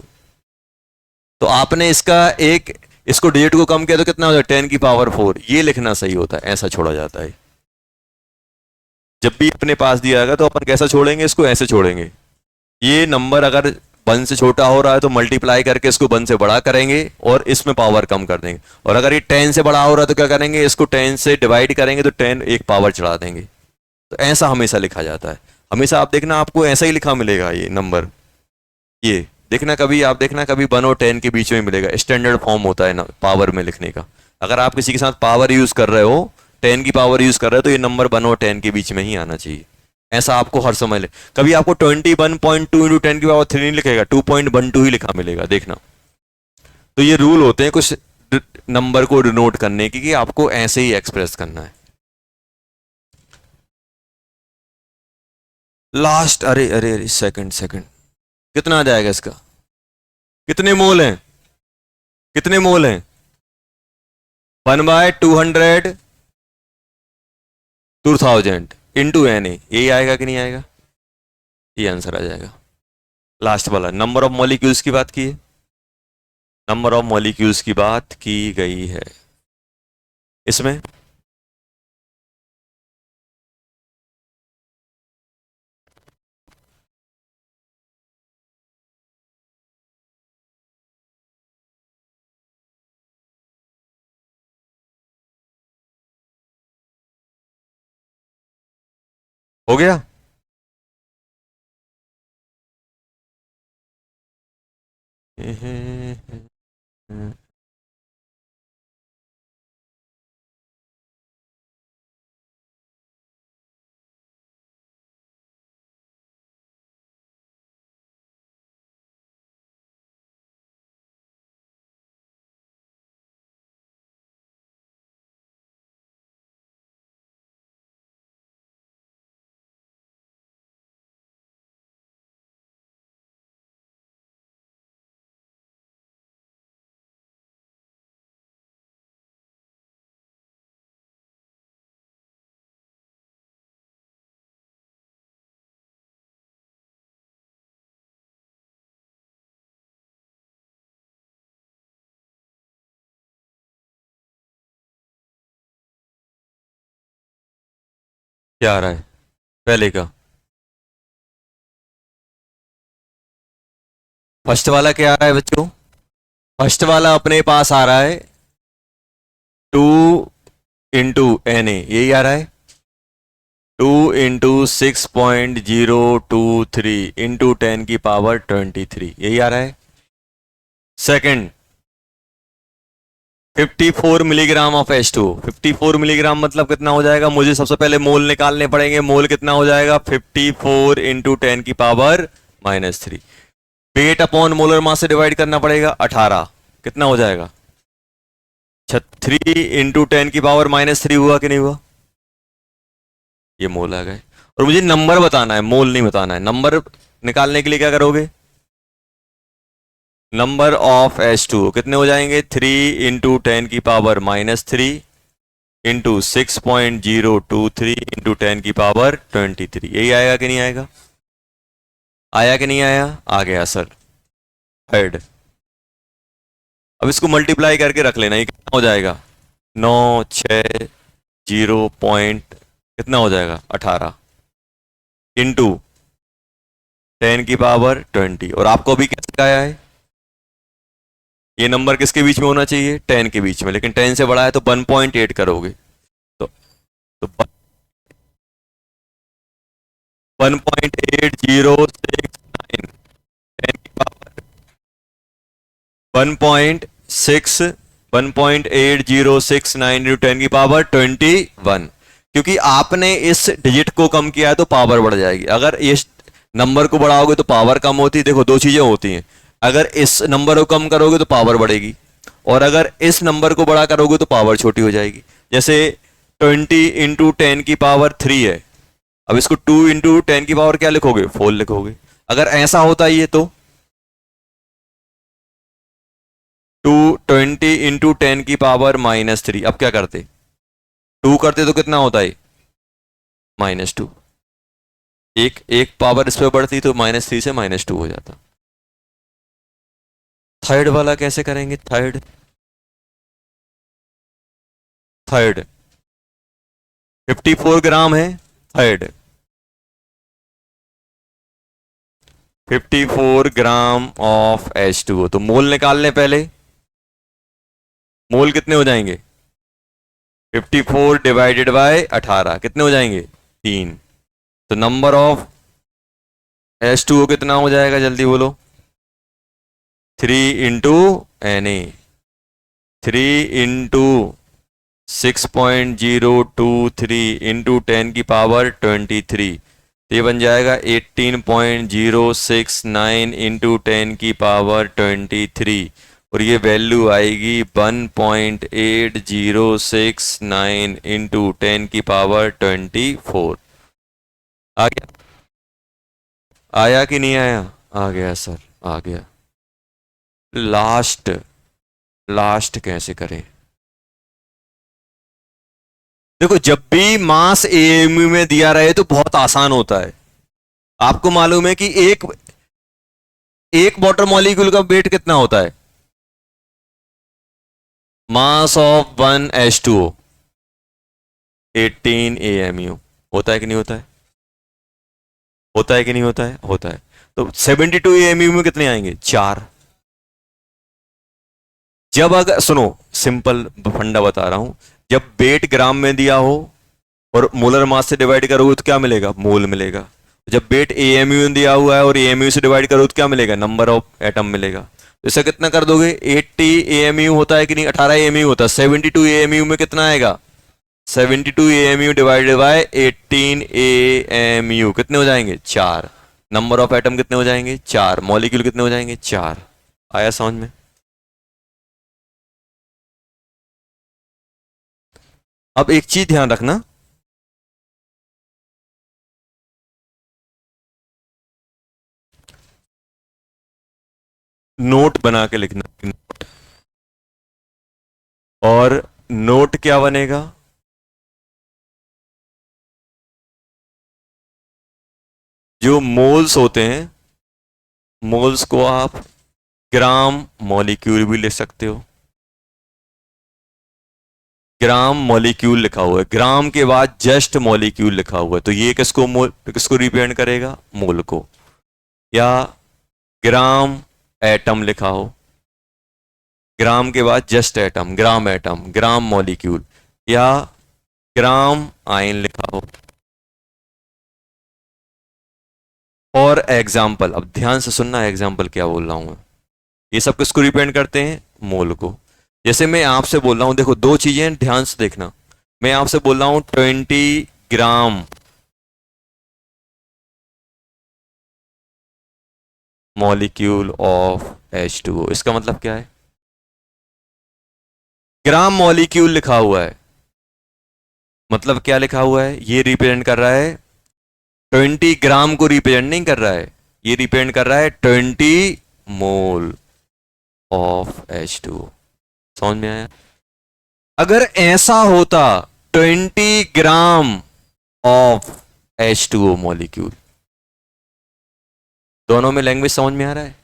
तो आपने इसका एक, इसको डिजिट को कम किया तो कितना हो जाए, 10⁻4, ये लिखना सही होता है, ऐसा छोड़ा जाता है। जब भी अपने पास दिया जाएगा तो अपन कैसा छोड़ेंगे, इसको ऐसे छोड़ेंगे, ये नंबर अगर 1 से छोटा हो रहा है तो मल्टीप्लाई करके इसको 1 से बड़ा करेंगे और इसमें पावर कम कर देंगे, और अगर ये 10 से बड़ा हो रहा है तो क्या करेंगे, इसको 10 से डिवाइड करेंगे तो 10 एक पावर चढ़ा देंगे। तो ऐसा हमेशा लिखा जाता है, हमेशा आप देखना आपको ऐसा ही लिखा मिलेगा ये नंबर, ये देखना कभी, आप देखना कभी 1 और 10 के बीच में मिलेगा, स्टैंडर्ड फॉर्म होता है ना पावर में लिखने का। अगर आप किसी के साथ पावर यूज कर रहे हो, 10 की पावर यूज कर रहे हो, तो ये नंबर 1 और 10 के बीच में ही आना चाहिए, ऐसा आपको हर समय कभी आपको 21.2 इंटू 10⁻³ नहीं लिखेगा, 2.12 ही लिखा मिलेगा, देखना। तो ये रूल होते हैं कुछ नंबर को डिनोट करने की, कि आपको ऐसे ही एक्सप्रेस करना है। लास्ट, अरे अरे अरे, सेकंड सेकंड, कितना आ जाएगा इसका, कितने मोल हैं, कितने मोल हैं, 1/200 2000 इंटू Na, यही आएगा कि नहीं आएगा, ये आंसर आ जाएगा। लास्ट वाला नंबर ऑफ मॉलिक्यूल्स की बात की है, नंबर ऑफ मॉलिक्यूल्स की बात की गई है इसमें। हो गया। क्या आ रहा है पहले का? फर्स्ट वाला क्या आ रहा है बच्चों? फर्स्ट वाला अपने पास आ रहा है 2 × Na, यही आ रहा है। 2 × 6.023 इंटू 10⁻23, यही आ रहा है। Second, 54 milligram of H2। 54 milligram मतलब कितना हो जाएगा? मुझे सबसे पहले मोल निकालने पड़ेंगे। मोल कितना हो जाएगा? 54 इंटू 10⁻³ वेट अपॉन मोलर मास से डिवाइड करना पड़ेगा। 18 कितना हो जाएगा? 3 इंटू 10⁻³ हुआ कि नहीं हुआ? ये मोल आ गए। और मुझे नंबर बताना है, मोल नहीं बताना है। नंबर निकालने के लिए क्या करोगे? नंबर ऑफ H2 कितने हो जाएंगे? 3 इंटू 10⁻³ इंटू 6.023 इंटू 10⁻23, यही आएगा कि नहीं आएगा? आया कि नहीं आया? आ गया सर। थर्ड, अब इसको मल्टीप्लाई करके रख लेना, ये कितना हो जाएगा? 960 पॉइंट कितना हो जाएगा? 18 इंटू 10⁻20। और आपको अभी क्या सिखाया है? ये नंबर किसके बीच में होना चाहिए? 10 के बीच में, लेकिन 10 से बड़ा है तो 1.8 करोगे। तो 1.8069 1.6 1.8069 इंटू 10⁻21, क्योंकि आपने इस डिजिट को कम किया है तो पावर बढ़ जाएगी। अगर इस नंबर को बढ़ाओगे तो पावर कम होती है। देखो, दो चीजें होती हैं। अगर इस नंबर को कम करोगे तो पावर बढ़ेगी, और अगर इस नंबर को बड़ा करोगे तो पावर छोटी हो जाएगी। जैसे 20 इंटू 10⁻³ है, अब इसको 2 इंटू 10 की पावर क्या लिखोगे? 4 लिखोगे। अगर ऐसा होता ये तो 220 इंटू 10⁻³ अब क्या करते? 2 करते तो कितना होता है? -2। एक एक पावर इस पे बढ़ती तो -3 से -2 हो जाता। थर्ड वाला कैसे करेंगे? थर्ड 54 ग्राम है। थर्ड 54 ग्राम ऑफ H2O, तो मोल निकाल लें पहले। मोल कितने हो जाएंगे? 54 डिवाइडेड बाय 18 कितने हो जाएंगे? 3। तो नंबर ऑफ H2O कितना हो जाएगा? जल्दी बोलो। 3 इंटू Na, 3 इंटू 6.023 इंटू 10⁻23, तो ये बन जाएगा 18.069 इंटू 10⁻23, और ये वैल्यू आएगी 1.8069 इंटू 10⁻24। आ गया? आया कि नहीं आया? आ गया सर, आ गया। लास्ट, लास्ट कैसे करें? देखो, जब भी मास एएमयू में दिया रहे तो बहुत आसान होता है। आपको मालूम है कि एक वाटर मॉलिक्यूल का वेट कितना होता है? मास ऑफ 1 H2O 18 AMU। होता है कि नहीं होता है? होता है कि नहीं होता है? होता है। तो 72 AMU में कितने आएंगे? 4। जब अगर सुनो, सिंपल फंडा बता रहा हूं, जब वेट ग्राम में दिया हो और मोलर मास से डिवाइड करोगे तो क्या मिलेगा? मोल मिलेगा। जब वेट एएमयू में दिया हुआ है और एएमयू से डिवाइड करोगे तो क्या मिलेगा? नंबर ऑफ एटम मिलेगा। तो इससे कितना कर दोगे? 80 एएमयू होता है कि नहीं? 18 एएमयू होता है। 72 एएमयू में कितना आएगा? 72 एएमयू डिवाइडेड बाय 18 एएमयू कितने हो जाएंगे? 4। नंबर ऑफ एटम कितने हो जाएंगे? 4। मॉलिक्यूल कितने हो जाएंगे? 4। आया समझ में? अब एक चीज ध्यान रखना, नोट बना के लिखना। और नोट क्या बनेगा? जो मोल्स होते हैं, मोल्स को आप ग्राम मॉलिक्यूल भी लिख सकते हो। ग्राम मॉलिक्यूल लिखा हुआ है, ग्राम के बाद जस्ट मॉलिक्यूल लिखा हुआ है, तो ये किसको रिप्रेजेंट करेगा? मोल को। या ग्राम एटम लिखा हो, ग्राम के बाद just atom, gram atom, gram molecule, या ग्राम आयन लिखा हो। और एग्जाम्पल, अब ध्यान से सुनना एग्जाम्पल क्या बोल रहा हूं मैं। ये सब किसको रिप्रेजेंट करते हैं? मोल को। जैसे मैं आपसे बोल रहा हूं, देखो दो चीजें हैं, ध्यान से देखना। मैं आपसे बोल रहा हूं 20 ग्राम मॉलिक्यूल ऑफ H2O, इसका मतलब क्या है? ग्राम मॉलिक्यूल लिखा हुआ है, मतलब क्या लिखा हुआ है? ये रिप्रेजेंट कर रहा है 20 ग्राम को, रिप्रेजेंट नहीं कर रहा है, ये रिप्रेजेंट कर रहा है 20 मोल ऑफ H2O। समझ में आया? अगर ऐसा होता 20 ग्राम ऑफ H2O मॉलिक्यूल, दोनों में लैंग्वेज समझ में आ रहा है?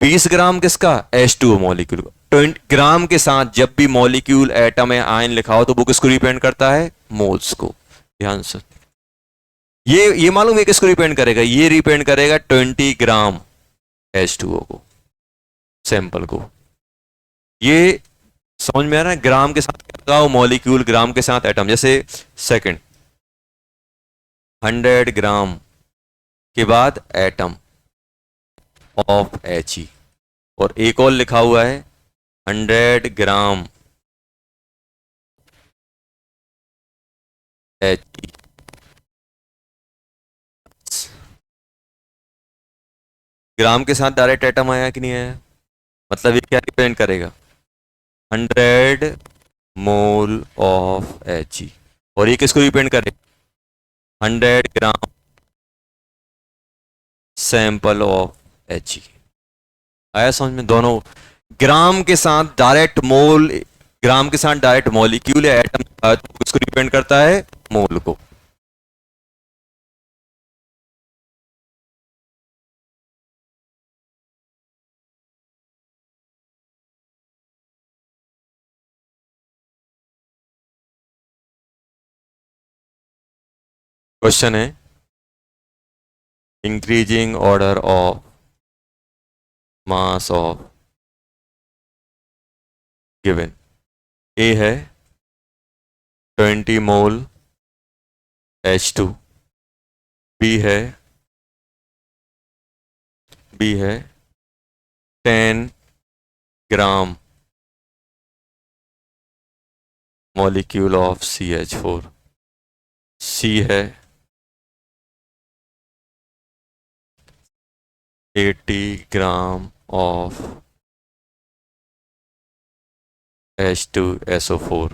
20 ग्राम किसका? H2O मॉलिक्यूल को। 20 ग्राम के साथ जब भी मॉलिक्यूल एटम है आयन लिखा हो तो वो किसको रिप्रेजेंट करता है? मोल्स को। ध्यान से, ये मालूम है किसको रिप्रेजेंट करेगा? ये रिप्रेजेंट करेगा 20 ग्राम H2O को, सैंपल को। ये समझ में आ रहा है? ग्राम के साथ क्या लगाओ? मॉलिक्यूल, ग्राम के साथ एटम। जैसे सेकंड, 100 ग्राम के बाद एटम ऑफ He, और एक और लिखा हुआ है 100 ग्राम He। ग्राम के साथ डायरेक्ट एटम आया कि नहीं आया? मतलब ये क्या रिप्रेजेंट करेगा? 100 मोल ऑफ He। और ये किसको रिप्रेजेंट करेगा? 100 ग्राम सैंपल ऑफ He। आया समझ में? दोनों ग्राम के साथ डायरेक्ट मोल, ग्राम के साथ डायरेक्ट मॉलिक्यूल या एटम तो किसको रिप्रेजेंट करता है? मोल को। क्वेश्चन है, increasing order of mass of given. A है 20 मोल H2, बी है बी है 10 ग्राम मॉलिक्यूल ऑफ CH4, सी है 80 gram of H2SO4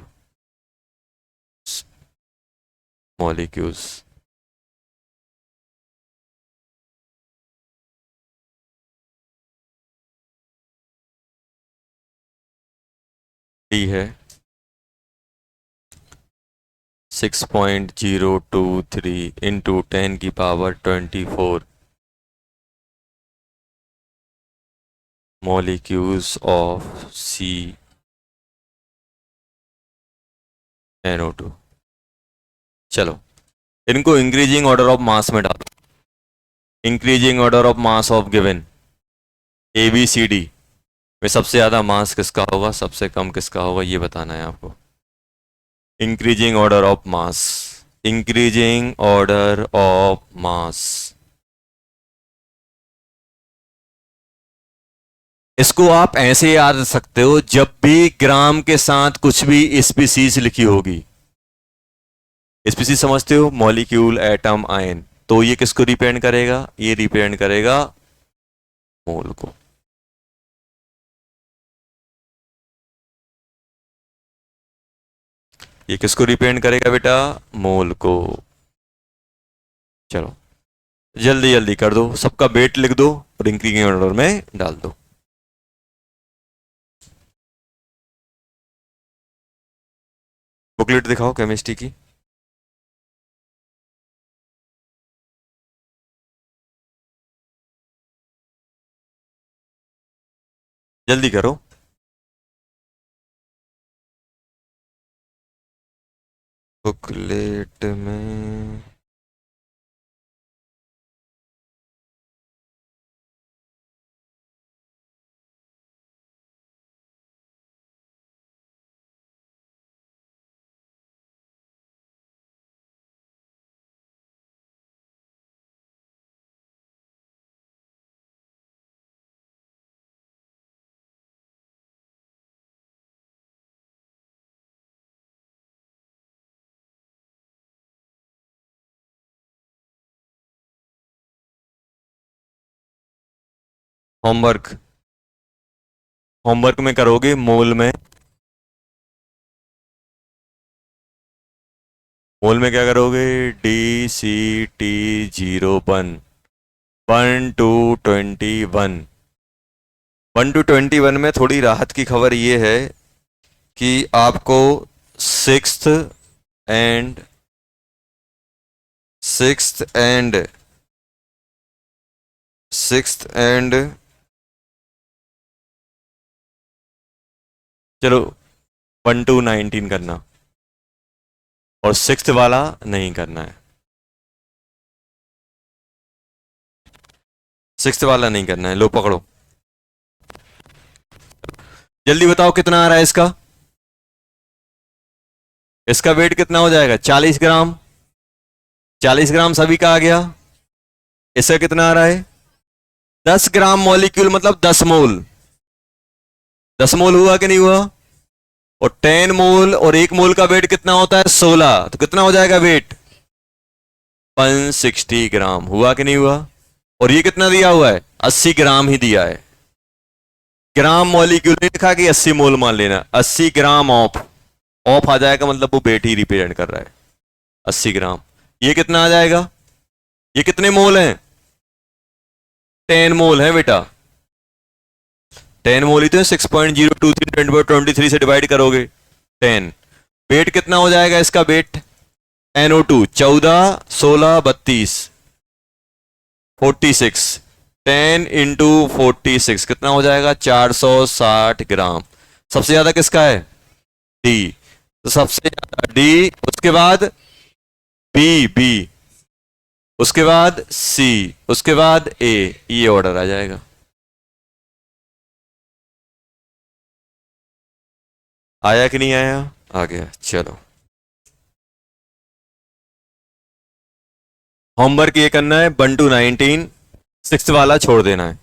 molecules। D है 6.023 इंटू 10⁻24 molecules of CnO2। चलो इनको इंक्रीजिंग ऑर्डर ऑफ मास में डालो। Increasing order of mass of given ABCD में सबसे ज्यादा मास किसका होगा, सबसे कम किसका होगा, ये बताना है आपको। Increasing order of mass, increasing order of मास, इसको आप ऐसे याद रख सकते हो, जब भी ग्राम के साथ कुछ भी स्पीसीज लिखी होगी, स्पीसीज समझते हो? मॉलिक्यूल, एटम, आयन, तो ये किसको रिप्रेजेंट करेगा? ये रिप्रेजेंट करेगा मोल को। ये किसको रिप्रेजेंट करेगा बेटा? मोल को। चलो जल्दी जल्दी कर दो, सबका वेट लिख दो और इंक्रीजिंग ऑर्डर में डाल दो। बुकलेट दिखाओ केमिस्ट्री की। जल्दी करो। बुकलेट में होमवर्क होमवर्क में करोगे मोल में क्या करोगे? DCT01 1 to 21 1 to 21 में थोड़ी राहत की खबर ये है कि आपको सिक्स्थ एंड सिक्स्थ एंड चलो 1 to 19 करना और सिक्स्थ वाला नहीं करना है। सिक्स्थ वाला नहीं करना है। लो पकड़ो, जल्दी बताओ कितना आ रहा है इसका। इसका वेट कितना हो जाएगा? 40 ग्राम। 40 ग्राम सभी का आ गया। इसका कितना आ रहा है? 10 ग्राम मॉलिक्यूल, मतलब 10 मोल। 10 मोल हुआ कि नहीं हुआ? और 10 मोल और 1 मोल का वेट कितना होता है? 16। तो कितना हो जाएगा वेट? 160 ग्राम। हुआ कि नहीं हुआ? और ये कितना दिया हुआ है? 80 ग्राम ही दिया है। ग्राम मॉलिक्यूल नहीं लिखा कि 80 मोल मान लेना। 80 ग्राम ऑफ आ जाएगा, मतलब वो वेट ही रिप्रेजेंट कर रहा है। 80 ग्राम। ये कितना आ जाएगा? ये कितने मोल हैं? 10 मोल है बेटा। 10 मोल ही तो 6.023 से डिवाइड करोगे 10। वेट कितना हो जाएगा इसका? Wait NO2 14 16 32 46। 10 इंटू 46 कितना हो जाएगा? 460 ग्राम। सबसे ज्यादा किसका है? डी। तो सबसे ज्यादा डी, उसके बाद बी, उसके बाद सी, उसके बाद ए। ये ऑर्डर आ जाएगा। आया कि नहीं आया? आ गया। चलो, होमवर्क ये करना है 1 to 19, सिक्स्थ वाला छोड़ देना है।